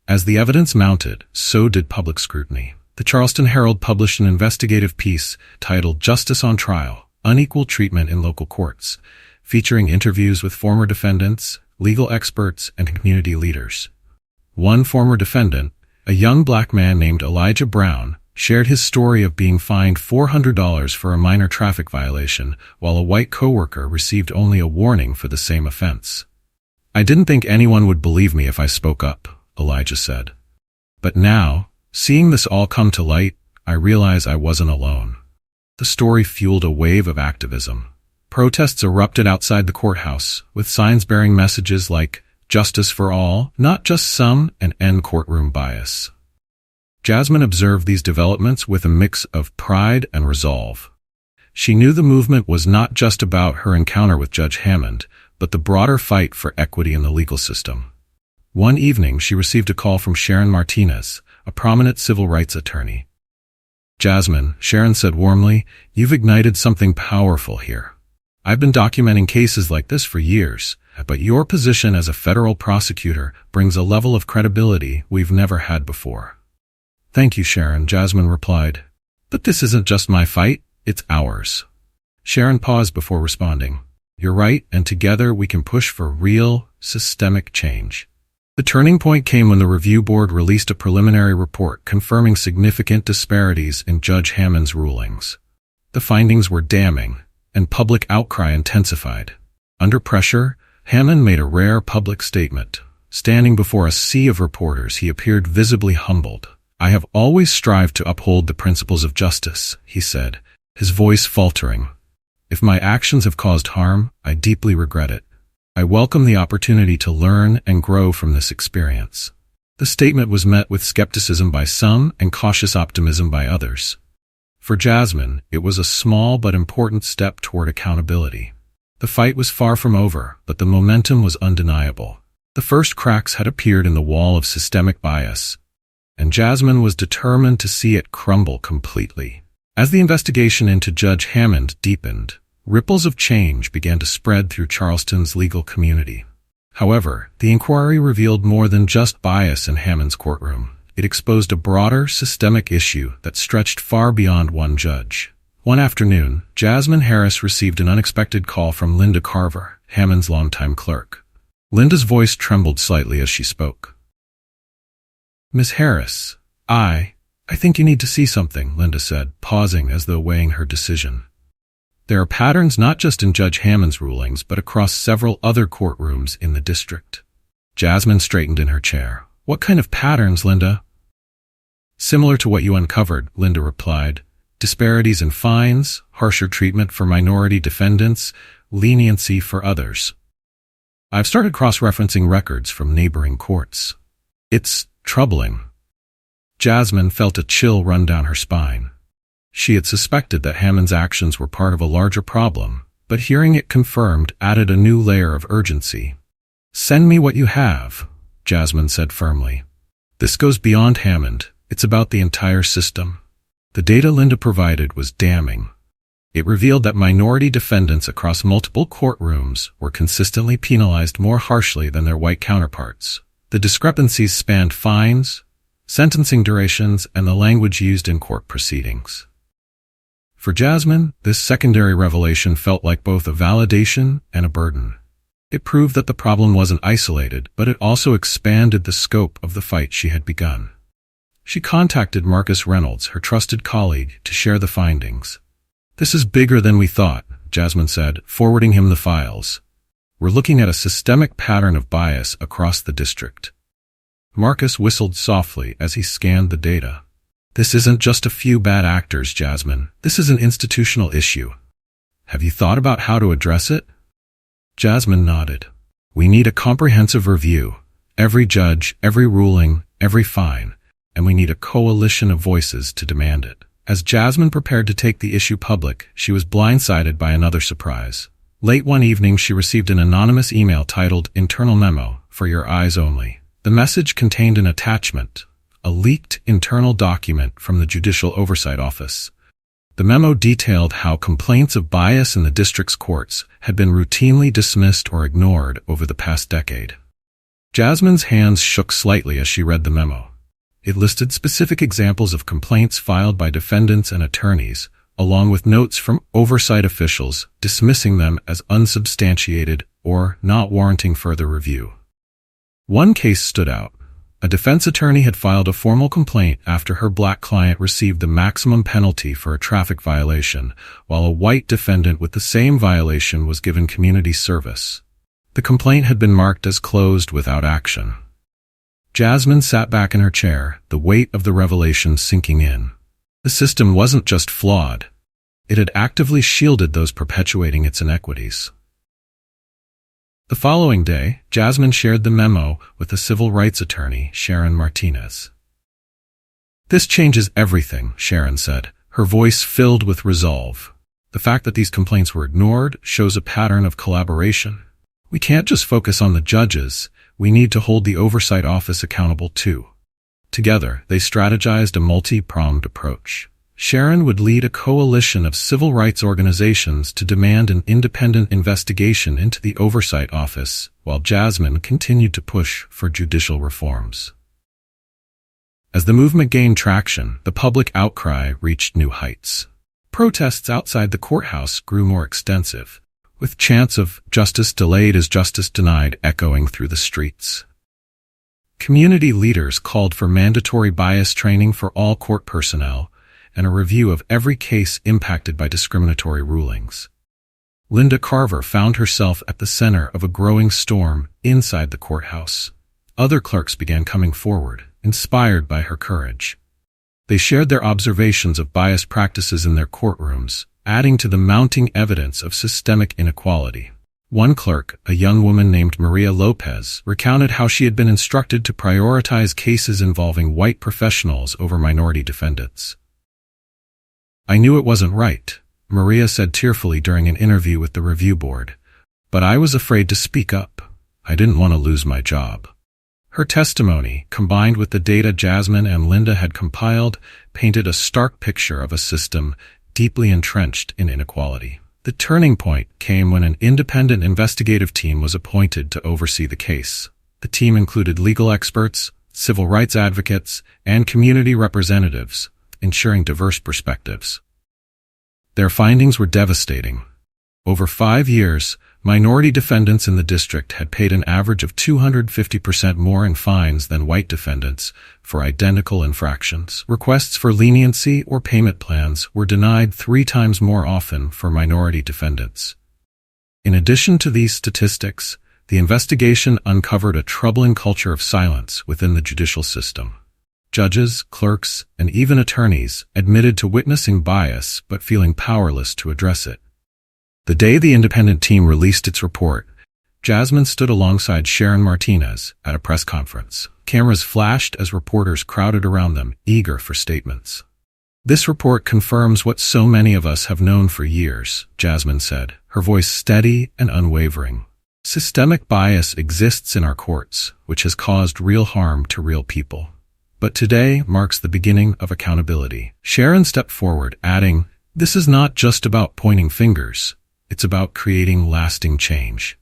As the evidence mounted, so did public scrutiny. The Charleston Herald published an investigative piece titled "Justice on Trial: Unequal Treatment in Local Courts," featuring interviews with former defendants, legal experts, and community leaders. One former defendant, a young black man named Elijah Brown, shared his story of being fined $400 for a minor traffic violation, while a white coworker received only a warning for the same offense. "I didn't think anyone would believe me if I spoke up," Elijah said. "But now, seeing this all come to light, I realize I wasn't alone." The story fueled a wave of activism. Protests erupted outside the courthouse, with signs bearing messages like "Justice for all, not just some," and "End courtroom bias." Jasmine observed these developments with a mix of pride and resolve. She knew the movement was not just about her encounter with Judge Hammond, but the broader fight for equity in the legal system. One evening, she received a call from Sharon Martinez, a prominent civil rights attorney. "Jasmine," Sharon said warmly, "you've ignited something powerful here. I've been documenting cases like this for years, but your position as a federal prosecutor brings a level of credibility we've never had before." "Thank you, Sharon," Jasmine replied. "But this isn't just my fight, it's ours." Sharon paused before responding. You're right, and together we can push for real, systemic change. The turning point came when the review board released a preliminary report confirming significant disparities in Judge Hammond's rulings. The findings were damning, and public outcry intensified. Under pressure, Hammond made a rare public statement. Standing before a sea of reporters, he appeared visibly humbled. I have always strived to uphold the principles of justice, he said, his voice faltering. If my actions have caused harm, I deeply regret it. I welcome the opportunity to learn and grow from this experience. The statement was met with skepticism by some and cautious optimism by others. For Jasmine, it was a small but important step toward accountability. The fight was far from over, but the momentum was undeniable. The first cracks had appeared in the wall of systemic bias, and Jasmine was determined to see it crumble completely. As the investigation into Judge Hammond deepened, ripples of change began to spread through Charleston's legal community. However, the inquiry revealed more than just bias in Hammond's courtroom. It exposed a broader, systemic issue that stretched far beyond one judge. One afternoon, Jasmine Harris received an unexpected call from Linda Carver, Hammond's longtime clerk. Linda's voice trembled slightly as she spoke. Miss Harris, I think you need to see something, Linda said, pausing as though weighing her decision. There are patterns not just in Judge Hammond's rulings, but across several other courtrooms in the district. Jasmine straightened in her chair. What kind of patterns, Linda? Similar to what you uncovered, Linda replied. Disparities in fines, harsher treatment for minority defendants, leniency for others. I've started cross-referencing records from neighboring courts. It's troubling. Jasmine felt a chill run down her spine. She had suspected that Hammond's actions were part of a larger problem, but hearing it confirmed added a new layer of urgency. Send me what you have, Jasmine said firmly. This goes beyond Hammond. It's about the entire system. The data Linda provided was damning. It revealed that minority defendants across multiple courtrooms were consistently penalized more harshly than their white counterparts. The discrepancies spanned fines, sentencing durations, and the language used in court proceedings. For Jasmine, this secondary revelation felt like both a validation and a burden. It proved that the problem wasn't isolated, but it also expanded the scope of the fight she had begun. She contacted Marcus Reynolds, her trusted colleague, to share the findings. This is bigger than we thought, Jasmine said, forwarding him the files. We're looking at a systemic pattern of bias across the district. Marcus whistled softly as he scanned the data. This isn't just a few bad actors, Jasmine. This is an institutional issue. Have you thought about how to address it? Jasmine nodded. We need a comprehensive review. Every judge, every ruling, every fine. And we need a coalition of voices to demand it. As Jasmine prepared to take the issue public, she was blindsided by another surprise. Late one evening, she received an anonymous email titled Internal Memo, for your eyes only. The message contained an attachment, a leaked internal document from the Judicial Oversight Office. The memo detailed how complaints of bias in the district's courts had been routinely dismissed or ignored over the past decade. Jasmine's hands shook slightly as she read the memo. It listed specific examples of complaints filed by defendants and attorneys, along with notes from oversight officials dismissing them as unsubstantiated or not warranting further review. One case stood out. A defense attorney had filed a formal complaint after her black client received the maximum penalty for a traffic violation, while a white defendant with the same violation was given community service. The complaint had been marked as closed without action. Jasmine sat back in her chair, the weight of the revelation sinking in. The system wasn't just flawed. It had actively shielded those perpetuating its inequities. The following day, Jasmine shared the memo with a civil rights attorney, Sharon Martinez. This changes everything, Sharon said, her voice filled with resolve. The fact that these complaints were ignored shows a pattern of collaboration. We can't just focus on the judges, we need to hold the Oversight Office accountable too. Together, they strategized a multi-pronged approach. Sharon would lead a coalition of civil rights organizations to demand an independent investigation into the Oversight Office, while Jasmine continued to push for judicial reforms. As the movement gained traction, the public outcry reached new heights. Protests outside the courthouse grew more extensive, with chants of "justice delayed is justice denied" echoing through the streets. Community leaders called for mandatory bias training for all court personnel and a review of every case impacted by discriminatory rulings. Linda Carver found herself at the center of a growing storm inside the courthouse. Other clerks began coming forward, inspired by her courage. They shared their observations of biased practices in their courtrooms, adding to the mounting evidence of systemic inequality. One clerk, a young woman named Maria Lopez, recounted how she had been instructed to prioritize cases involving white professionals over minority defendants. "I knew it wasn't right," Maria said tearfully during an interview with the review board, "but I was afraid to speak up. I didn't want to lose my job." Her testimony, combined with the data Jasmine and Linda had compiled, painted a stark picture of a system deeply entrenched in inequality. The turning point came when an independent investigative team was appointed to oversee the case. The team included legal experts, civil rights advocates, and community representatives, ensuring diverse perspectives. Their findings were devastating. Over 5 years, minority defendants in the district had paid an average of 250% more in fines than white defendants for identical infractions. Requests for leniency or payment plans were denied 3 times more often for minority defendants. In addition to these statistics, the investigation uncovered a troubling culture of silence within the judicial system. Judges, clerks, and even attorneys admitted to witnessing bias but feeling powerless to address it. The day the independent team released its report, Jasmine stood alongside Sharon Martinez at a press conference. Cameras flashed as reporters crowded around them, eager for statements. "This report confirms what so many of us have known for years," Jasmine said, her voice steady and unwavering. "Systemic bias exists in our courts, which has caused real harm to real people. But today marks the beginning of accountability." Sharon stepped forward, adding, "This is not just about pointing fingers. It's about creating lasting change.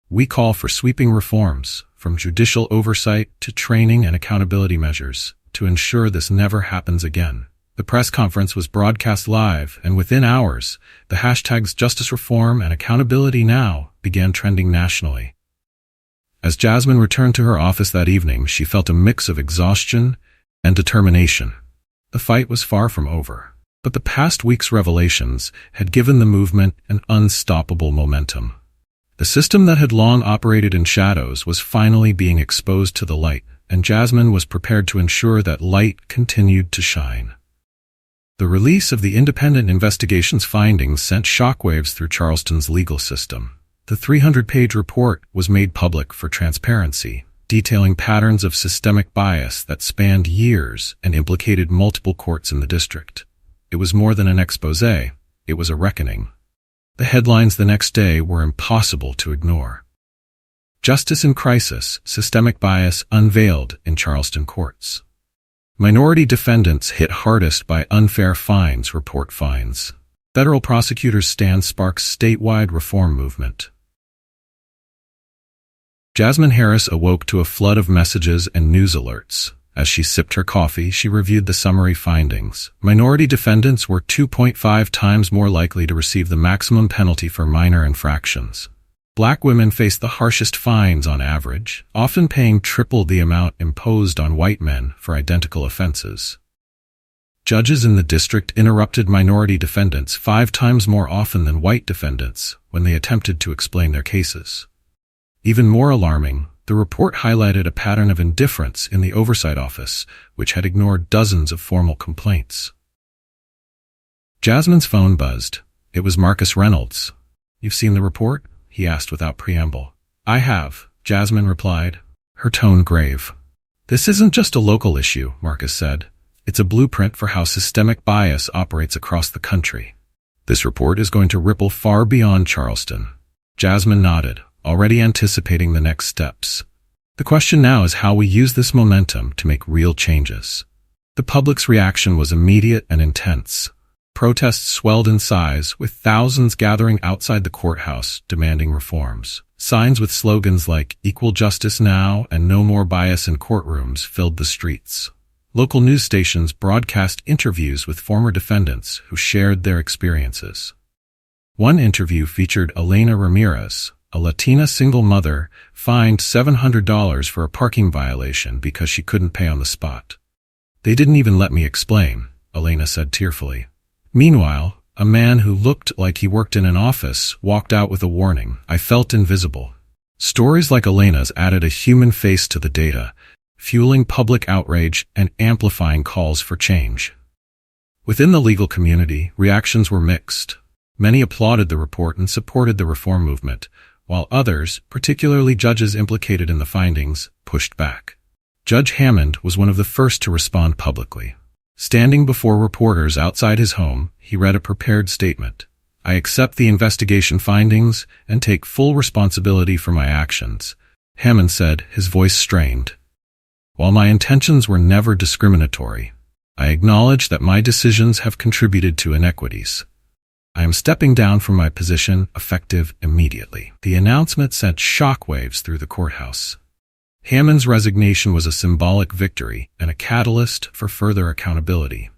We call for sweeping reforms, from judicial oversight to training and accountability measures, to ensure this never happens again." The press conference was broadcast live, and within hours, the hashtags Justice Reform and Accountability Now began trending nationally. As Jasmine returned to her office that evening, she felt a mix of exhaustion and determination. The fight was far from over. But the past week's revelations had given the movement an unstoppable momentum. The system that had long operated in shadows was finally being exposed to the light, and Jasmine was prepared to ensure that light continued to shine. The release of the independent investigation's findings sent shockwaves through Charleston's legal system. The 300-page report was made public for transparency, detailing patterns of systemic bias that spanned years and implicated multiple courts in the district. It was more than an expose, it was a reckoning. The headlines the next day were impossible to ignore. "Justice in Crisis, Systemic Bias Unveiled in Charleston Courts." Minority defendants hit hardest by unfair fines report fines. Federal prosecutors' stand sparks statewide reform movement. Jasmine Harris awoke to a flood of messages and news alerts. As she sipped her coffee, she reviewed the summary findings. Minority defendants were 2.5 times more likely to receive the maximum penalty for minor infractions. Black women faced the harshest fines on average, often paying triple the amount imposed on white men for identical offenses. Judges in the district interrupted minority defendants 5 times more often than white defendants when they attempted to explain their cases. Even more alarming, the report highlighted a pattern of indifference in the Oversight Office, which had ignored dozens of formal complaints. Jasmine's phone buzzed. It was Marcus Reynolds. "You've seen the report?" he asked without preamble. "I have," Jasmine replied, her tone grave. "This isn't just a local issue," Marcus said. "It's a blueprint for how systemic bias operates across the country. This report is going to ripple far beyond Charleston." Jasmine nodded, already anticipating the next steps. The question now is how we use this momentum to make real changes. The public's reaction was immediate and intense. Protests swelled in size, with thousands gathering outside the courthouse demanding reforms. Signs with slogans like "Equal Justice Now" and "No More Bias in Courtrooms" filled the streets. Local news stations broadcast interviews with former defendants who shared their experiences. One interview featured Elena Ramirez, a Latina single mother, fined $700 for a parking violation because she couldn't pay on the spot. "They didn't even let me explain," Elena said tearfully. Meanwhile, a man who looked like he worked in an office walked out with a warning, "I felt invisible." Stories like Elena's added a human face to the data, fueling public outrage and amplifying calls for change. Within the legal community, reactions were mixed. Many applauded the report and supported the reform movement, while others, particularly judges implicated in the findings, pushed back. Judge Hammond was one of the first to respond publicly. Standing before reporters outside his home, he read a prepared statement. "I accept the investigation findings and take full responsibility for my actions," Hammond said, his voice strained. "While my intentions were never discriminatory, I acknowledge that my decisions have contributed to inequities. I am stepping down from my position, effective immediately." The announcement sent shockwaves through the courthouse. Hammond's resignation was a symbolic victory and a catalyst for further accountability.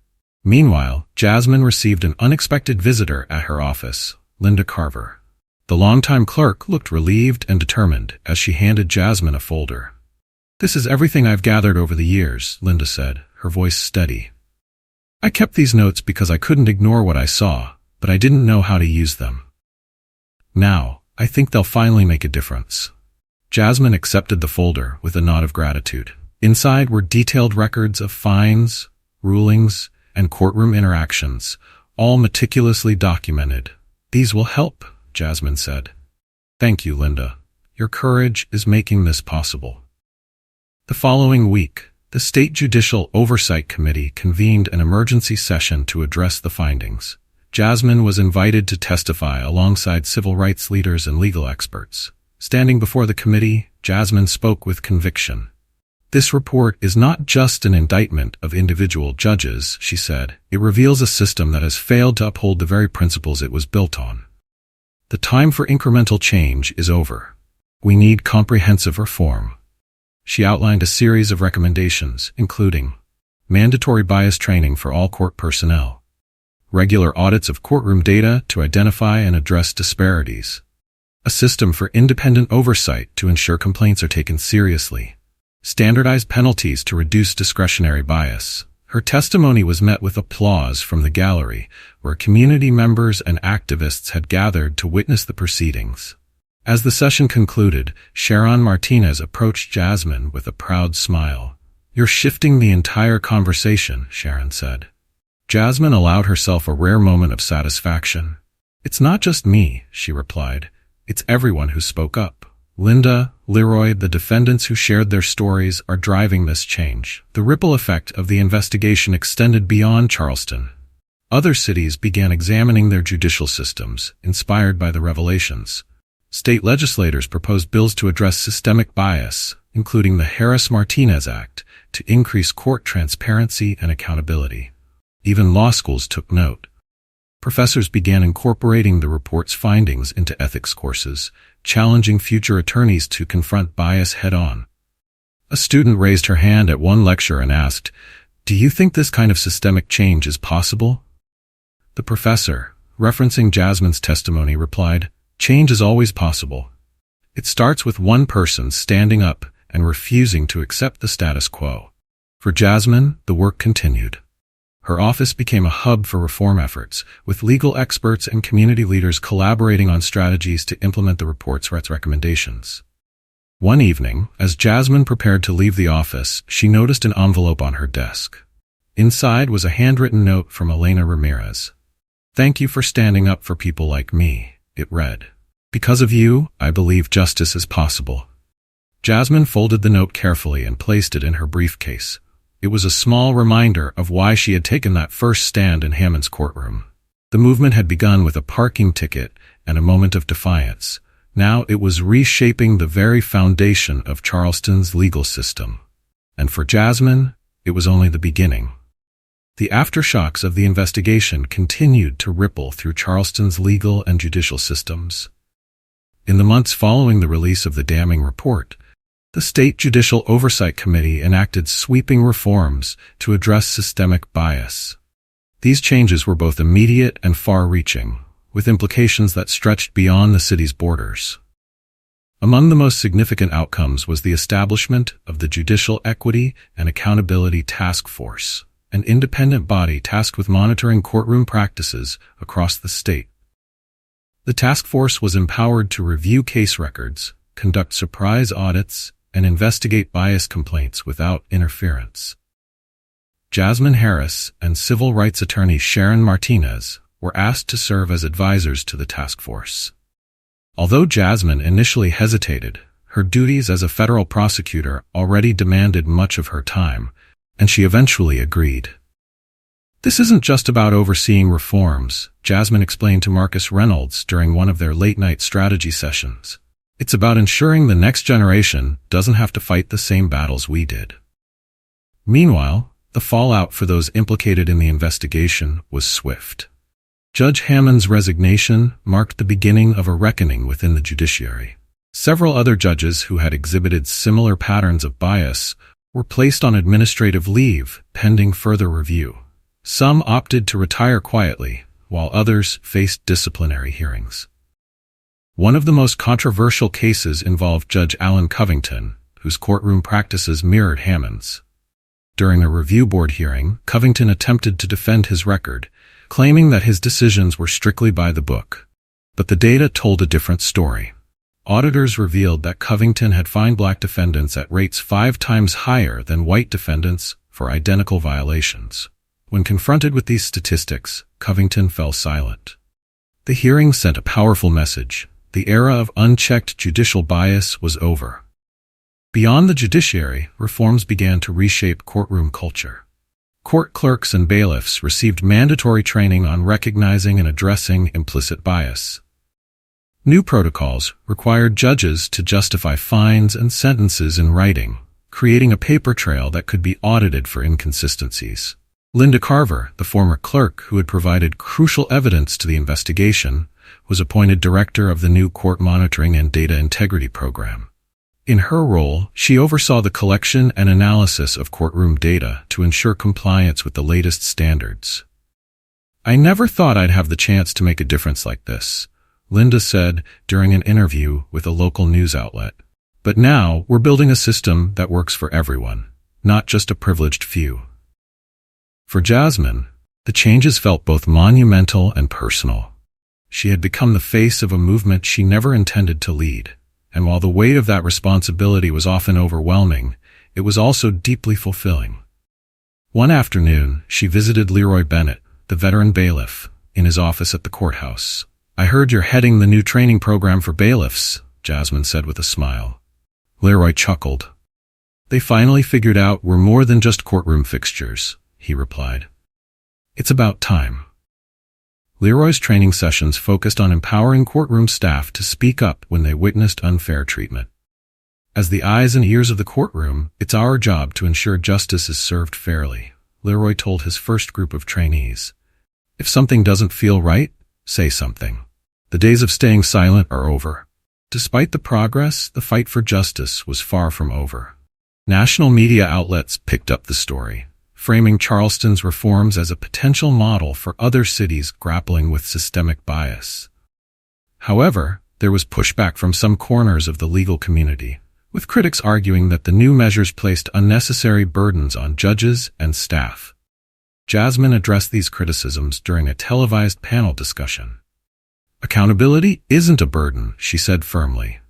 Meanwhile, Jasmine received an unexpected visitor at her office, Linda Carver. The longtime clerk looked relieved and determined as she handed Jasmine a folder. "This is everything I've gathered over the years," Linda said, her voice steady. "I kept these notes because I couldn't ignore what I saw, but I didn't know how to use them. Now, I think they'll finally make a difference." Jasmine accepted the folder with a nod of gratitude. Inside were detailed records of fines, rulings, and courtroom interactions, all meticulously documented. "These will help," Jasmine said. "Thank you, Linda. Your courage is making this possible." The following week, the State Judicial Oversight Committee convened an emergency session to address the findings. Jasmine was invited to testify alongside civil rights leaders and legal experts. Standing before the committee, Jasmine spoke with conviction. "This report is not just an indictment of individual judges," she said. "It reveals a system that has failed to uphold the very principles it was built on. The time for incremental change is over. We need comprehensive reform." She outlined a series of recommendations, including mandatory bias training for all court personnel, regular audits of courtroom data to identify and address disparities, a system for independent oversight to ensure complaints are taken seriously, standardized penalties to reduce discretionary bias. Her testimony was met with applause from the gallery, where community members and activists had gathered to witness the proceedings. As the session concluded, Sharon Martinez approached Jasmine with a proud smile. "You're shifting the entire conversation," Sharon said. Jasmine allowed herself a rare moment of satisfaction. "It's not just me," she replied. "It's everyone who spoke up. Linda, Leroy, the defendants who shared their stories are driving this change." The ripple effect of the investigation extended beyond Charleston. Other cities began examining their judicial systems, inspired by the revelations. State legislators proposed bills to address systemic bias, including the Harris-Martinez Act, to increase court transparency and accountability. Even law schools took note. Professors began incorporating the report's findings into ethics courses, challenging future attorneys to confront bias head-on. A student raised her hand at one lecture and asked, "Do you think this kind of systemic change is possible?" The professor, referencing Jasmine's testimony, replied, "Change is always possible. It starts with one person standing up and refusing to accept the status quo." For Jasmine, the work continued. Her office became a hub for reform efforts, with legal experts and community leaders collaborating on strategies to implement the report's recommendations. One evening, as Jasmine prepared to leave the office, she noticed an envelope on her desk. Inside was a handwritten note from Elena Ramirez. "Thank you for standing up for people like me," it read. "Because of you, I believe justice is possible." Jasmine folded the note carefully and placed it in her briefcase. It was a small reminder of why she had taken that first stand in Hammond's courtroom. The movement had begun with a parking ticket and a moment of defiance. Now it was reshaping the very foundation of Charleston's legal system. And for Jasmine, it was only the beginning. The aftershocks of the investigation continued to ripple through Charleston's legal and judicial systems. In the months following the release of the damning report, The State Judicial Oversight Committee enacted sweeping reforms to address systemic bias. These changes were both immediate and far-reaching, with implications that stretched beyond the city's borders. Among the most significant outcomes was the establishment of the Judicial Equity and Accountability Task Force, an independent body tasked with monitoring courtroom practices across the state. The task force was empowered to review case records, conduct surprise audits, and investigate bias complaints without interference. Jasmine Harris and civil rights attorney Sharon Martinez were asked to serve as advisors to the task force. Although Jasmine initially hesitated, her duties as a federal prosecutor already demanded much of her time, and she eventually agreed. "This isn't just about overseeing reforms," Jasmine explained to Marcus Reynolds during one of their late-night strategy sessions. "It's about ensuring the next generation doesn't have to fight the same battles we did." Meanwhile, the fallout for those implicated in the investigation was swift. Judge Hammond's resignation marked the beginning of a reckoning within the judiciary. Several other judges who had exhibited similar patterns of bias were placed on administrative leave pending further review. Some opted to retire quietly, while others faced disciplinary hearings. One of the most controversial cases involved Judge Alan Covington, whose courtroom practices mirrored Hammond's. During a review board hearing, Covington attempted to defend his record, claiming that his decisions were strictly by the book. But the data told a different story. Auditors revealed that Covington had fined black defendants at rates 5 times higher than white defendants for identical violations. When confronted with these statistics, Covington fell silent. The hearing sent a powerful message. The era of unchecked judicial bias was over. Beyond the judiciary, reforms began to reshape courtroom culture. Court clerks and bailiffs received mandatory training on recognizing and addressing implicit bias. New protocols required judges to justify fines and sentences in writing, creating a paper trail that could be audited for inconsistencies. Linda Carver, the former clerk who had provided crucial evidence to the investigation, was appointed director of the new Court Monitoring and Data Integrity Program. In her role, she oversaw the collection and analysis of courtroom data to ensure compliance with the latest standards. "I never thought I'd have the chance to make a difference like this," Linda said during an interview with a local news outlet. "But now we're building a system that works for everyone, not just a privileged few." For Jasmine, the changes felt both monumental and personal. She had become the face of a movement she never intended to lead. And while the weight of that responsibility was often overwhelming, it was also deeply fulfilling. One afternoon, she visited Leroy Bennett, the veteran bailiff, in his office at the courthouse. "I heard you're heading the new training program for bailiffs," Jasmine said with a smile. Leroy chuckled. "They finally figured out we're more than just courtroom fixtures," he replied. "It's about time." Leroy's training sessions focused on empowering courtroom staff to speak up when they witnessed unfair treatment. "As the eyes and ears of the courtroom, it's our job to ensure justice is served fairly," Leroy told his first group of trainees. "If something doesn't feel right, say something. The days of staying silent are over." Despite the progress, the fight for justice was far from over. National media outlets picked up the story, framing Charleston's reforms as a potential model for other cities grappling with systemic bias. However, there was pushback from some corners of the legal community, with critics arguing that the new measures placed unnecessary burdens on judges and staff. Jasmine addressed these criticisms during a televised panel discussion. "Accountability isn't a burden," she said firmly.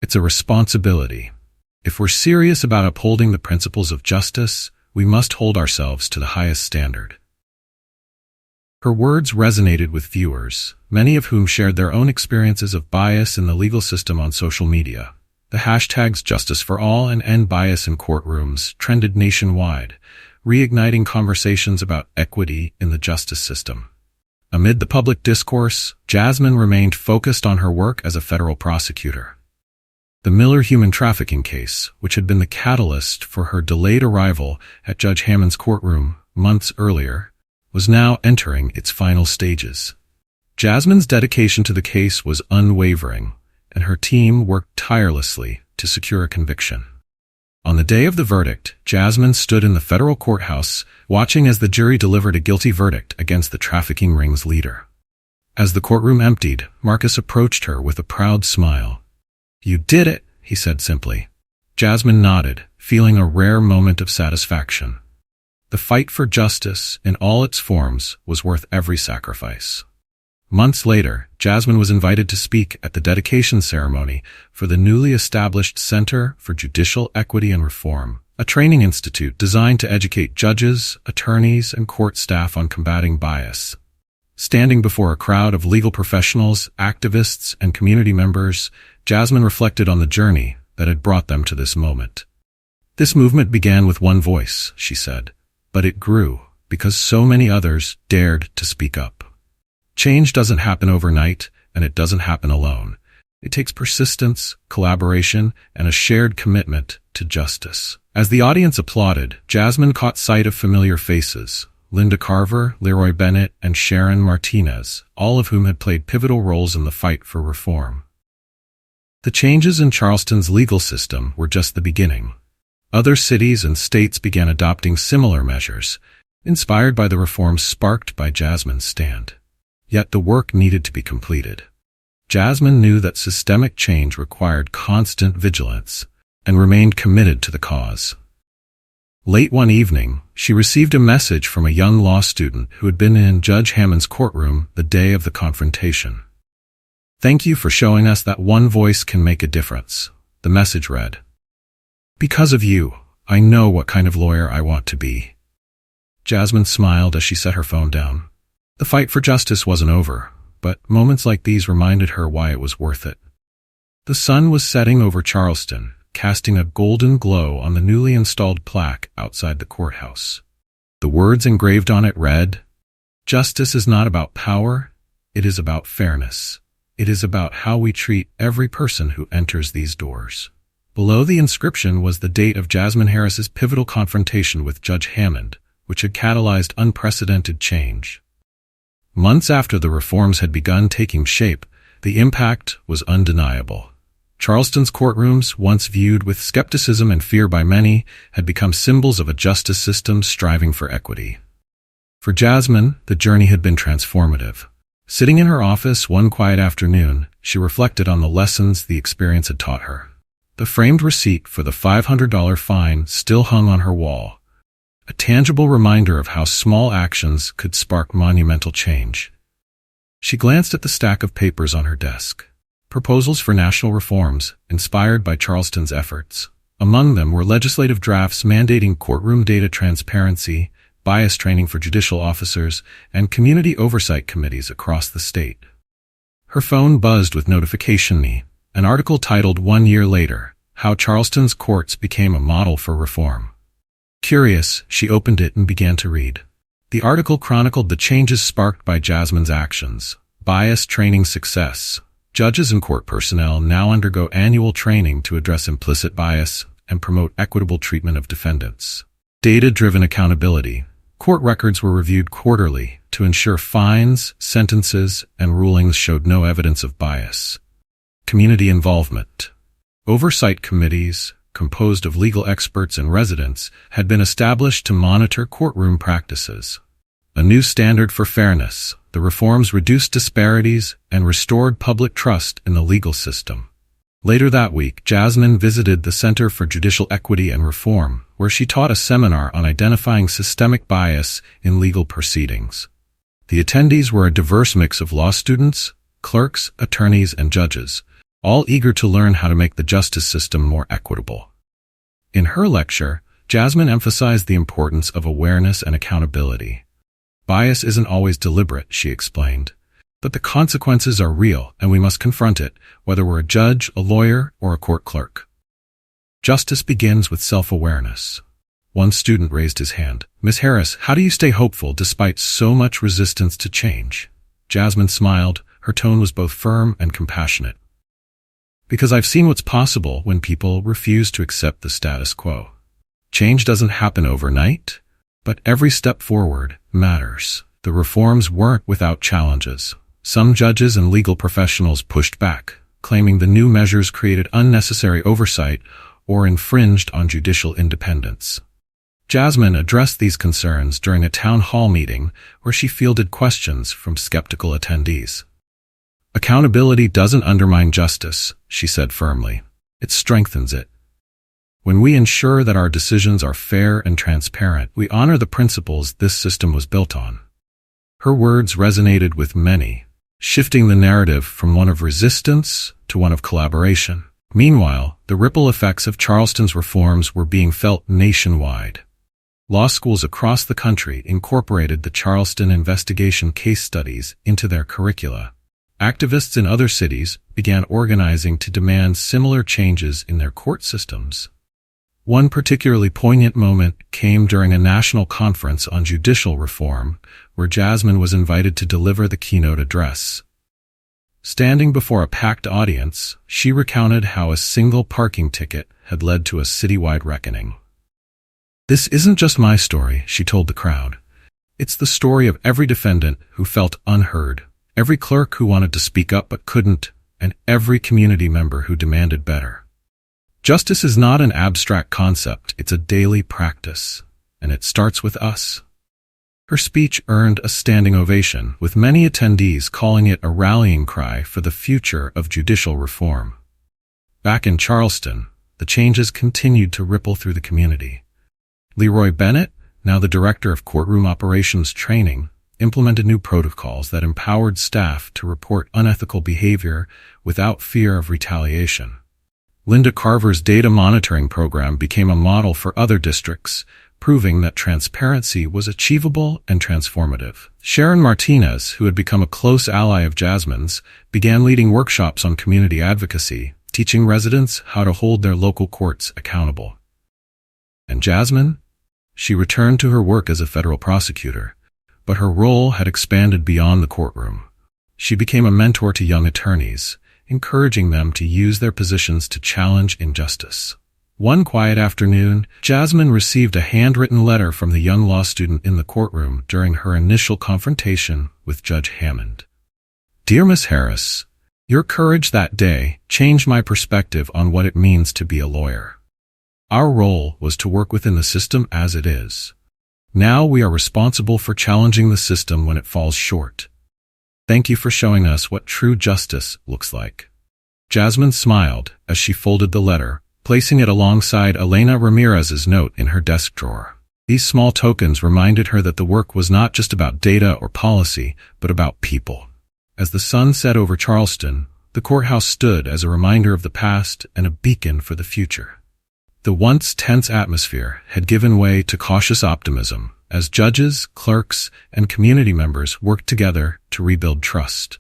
"It's a responsibility. If we're serious about upholding the principles of justice, we must hold ourselves to the highest standard." Her words resonated with viewers, many of whom shared their own experiences of bias in the legal system on social media. The hashtags Justice for All and End Bias in Courtrooms trended nationwide, reigniting conversations about equity in the justice system. Amid the public discourse, Jasmine remained focused on her work as a federal prosecutor. The Miller human trafficking case, which had been the catalyst for her delayed arrival at Judge Hammond's courtroom months earlier, was now entering its final stages. Jasmine's dedication to the case was unwavering, and her team worked tirelessly to secure a conviction. On the day of the verdict, Jasmine stood in the federal courthouse, watching as the jury delivered a guilty verdict against the trafficking ring's leader. As the courtroom emptied, Marcus approached her with a proud smile. "You did it," he said simply. Jasmine nodded, feeling a rare moment of satisfaction. The fight for justice, in all its forms, was worth every sacrifice. Months later, Jasmine was invited to speak at the dedication ceremony for the newly established Center for Judicial Equity and Reform, a training institute designed to educate judges, attorneys, and court staff on combating bias. Standing before a crowd of legal professionals, activists, and community members, Jasmine reflected on the journey that had brought them to this moment. "This movement began with one voice," she said, "but it grew because so many others dared to speak up. Change doesn't happen overnight, and it doesn't happen alone. It takes persistence, collaboration, and a shared commitment to justice." As the audience applauded, Jasmine caught sight of familiar faces: Linda Carver, Leroy Bennett, and Sharon Martinez, all of whom had played pivotal roles in the fight for reform. The changes in Charleston's legal system were just the beginning. Other cities and states began adopting similar measures, inspired by the reforms sparked by Jasmine's stand. Yet the work needed to be completed. Jasmine knew that systemic change required constant vigilance and remained committed to the cause. Late one evening, she received a message from a young law student who had been in Judge Hammond's courtroom the day of the confrontation. "Thank you for showing us that one voice can make a difference," the message read. "Because of you, I know what kind of lawyer I want to be." Jasmine smiled as she set her phone down. The fight for justice wasn't over, but moments like these reminded her why it was worth it. The sun was setting over Charleston, casting a golden glow on the newly installed plaque outside the courthouse. The words engraved on it read, "Justice is not about power, it is about fairness. It is about how we treat every person who enters these doors." Below the inscription was the date of Jasmine Harris's pivotal confrontation with Judge Hammond, which had catalyzed unprecedented change. Months after the reforms had begun taking shape, the impact was undeniable. Charleston's courtrooms, once viewed with skepticism and fear by many, had become symbols of a justice system striving for equity. For Jasmine, the journey had been transformative. Sitting in her office one quiet afternoon, she reflected on the lessons the experience had taught her. The framed receipt for the $500 fine still hung on her wall, a tangible reminder of how small actions could spark monumental change. She glanced at the stack of papers on her desk. Proposals for national reforms, inspired by Charleston's efforts. Among them were legislative drafts mandating courtroom data transparency, bias training for judicial officers, and community oversight committees across the state. Her phone buzzed with notification. An article titled "1 Year Later, How Charleston's Courts Became a Model for Reform." Curious, she opened it and began to read. The article chronicled the changes sparked by Jasmine's actions. Bias training success. Judges and court personnel now undergo annual training to address implicit bias and promote equitable treatment of defendants. Data-driven accountability. Court records were reviewed quarterly to ensure fines, sentences, and rulings showed no evidence of bias. Community involvement. Oversight committees, composed of legal experts and residents, had been established to monitor courtroom practices. A new standard for fairness. The reforms reduced disparities and restored public trust in the legal system. Later that week, Jasmine visited the Center for Judicial Equity and Reform, where she taught a seminar on identifying systemic bias in legal proceedings. The attendees were a diverse mix of law students, clerks, attorneys, and judges, all eager to learn how to make the justice system more equitable. In her lecture, Jasmine emphasized the importance of awareness and accountability. Bias isn't always deliberate, she explained, but the consequences are real and we must confront it, whether we're a judge, a lawyer, or a court clerk. Justice begins with self-awareness. One student raised his hand. "Miss Harris, how do you stay hopeful despite so much resistance to change?" Jasmine smiled. Her tone was both firm and compassionate. "Because I've seen what's possible when people refuse to accept the status quo. Change doesn't happen overnight, but every step forward matters." The reforms weren't without challenges. Some judges and legal professionals pushed back, claiming the new measures created unnecessary oversight or infringed on judicial independence. Jasmine addressed these concerns during a town hall meeting where she fielded questions from skeptical attendees. "Accountability doesn't undermine justice," she said firmly. "It strengthens it. When we ensure that our decisions are fair and transparent, we honor the principles this system was built on." Her words resonated with many, shifting the narrative from one of resistance to one of collaboration. Meanwhile, the ripple effects of Charleston's reforms were being felt nationwide. Law schools across the country incorporated the Charleston investigation case studies into their curricula. Activists in other cities began organizing to demand similar changes in their court systems. One particularly poignant moment came during a national conference on judicial reform, where Jasmine was invited to deliver the keynote address. Standing before a packed audience, she recounted how a single parking ticket had led to a citywide reckoning. "This isn't just my story," she told the crowd. "It's the story of every defendant who felt unheard, every clerk who wanted to speak up but couldn't, and every community member who demanded better. Justice is not an abstract concept, it's a daily practice, and it starts with us." Her speech earned a standing ovation, with many attendees calling it a rallying cry for the future of judicial reform. Back in Charleston, the changes continued to ripple through the community. Leroy Bennett, now the director of courtroom operations training, implemented new protocols that empowered staff to report unethical behavior without fear of retaliation. Linda Carver's data monitoring program became a model for other districts, proving that transparency was achievable and transformative. Sharon Martinez, who had become a close ally of Jasmine's, began leading workshops on community advocacy, teaching residents how to hold their local courts accountable. And Jasmine? She returned to her work as a federal prosecutor, but her role had expanded beyond the courtroom. She became a mentor to young attorneys, encouraging them to use their positions to challenge injustice. One quiet afternoon, Jasmine received a handwritten letter from the young law student in the courtroom during her initial confrontation with Judge Hammond. "Dear Miss Harris, your courage that day changed my perspective on what it means to be a lawyer. Our role was to work within the system as it is. Now we are responsible for challenging the system when it falls short. Thank you for showing us what true justice looks like." Jasmine smiled as she folded the letter, placing it alongside Elena Ramirez's note in her desk drawer. These small tokens reminded her that the work was not just about data or policy, but about people. As the sun set over Charleston, the courthouse stood as a reminder of the past and a beacon for the future. The once tense atmosphere had given way to cautious optimism as judges, clerks, and community members worked together to rebuild trust.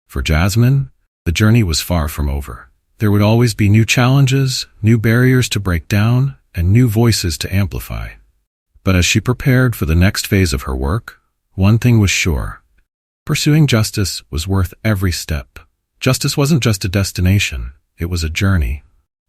For Jasmine, the journey was far from over. There would always be new challenges, new barriers to break down, and new voices to amplify. But as she prepared for the next phase of her work, one thing was sure. Pursuing justice was worth every step. Justice wasn't just a destination, it was a journey.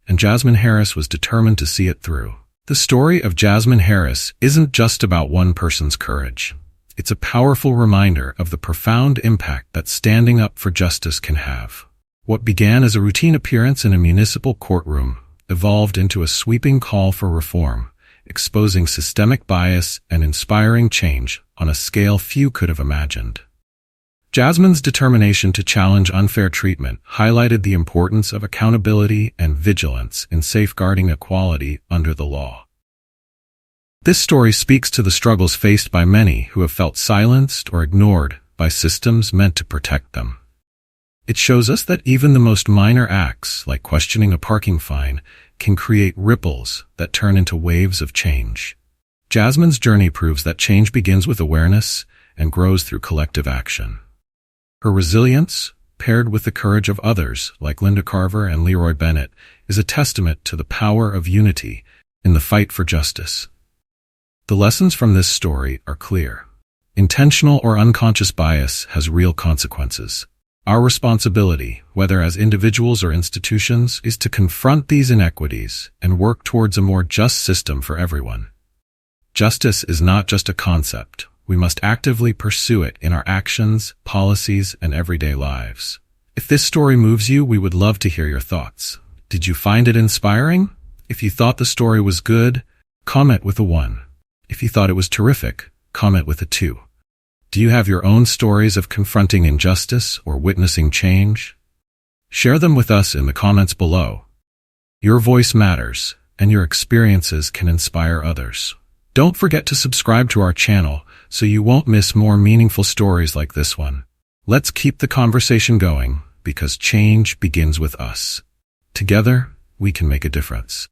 And Jasmine Harris was determined to see it through. The story of Jasmine Harris isn't just about one person's courage. It's a powerful reminder of the profound impact that standing up for justice can have. What began as a routine appearance in a municipal courtroom evolved into a sweeping call for reform, exposing systemic bias and inspiring change on a scale few could have imagined. Jasmine's determination to challenge unfair treatment highlighted the importance of accountability and vigilance in safeguarding equality under the law. This story speaks to the struggles faced by many who have felt silenced or ignored by systems meant to protect them. It shows us that even the most minor acts, like questioning a parking fine, can create ripples that turn into waves of change. Jasmine's journey proves that change begins with awareness and grows through collective action. Her resilience, paired with the courage of others like Linda Carver and Leroy Bennett, is a testament to the power of unity in the fight for justice. The lessons from this story are clear. Intentional or unconscious bias has real consequences. Our responsibility, whether as individuals or institutions, is to confront these inequities and work towards a more just system for everyone. Justice is not just a concept. We must actively pursue it in our actions, policies, and everyday lives. If this story moves you, we would love to hear your thoughts. Did you find it inspiring? If you thought the story was good, comment with a 1. If you thought it was terrific, comment with a 2. Do you have your own stories of confronting injustice or witnessing change? Share them with us in the comments below. Your voice matters, and your experiences can inspire others. Don't forget to subscribe to our channel so you won't miss more meaningful stories like this one. Let's keep the conversation going, because change begins with us. Together, we can make a difference.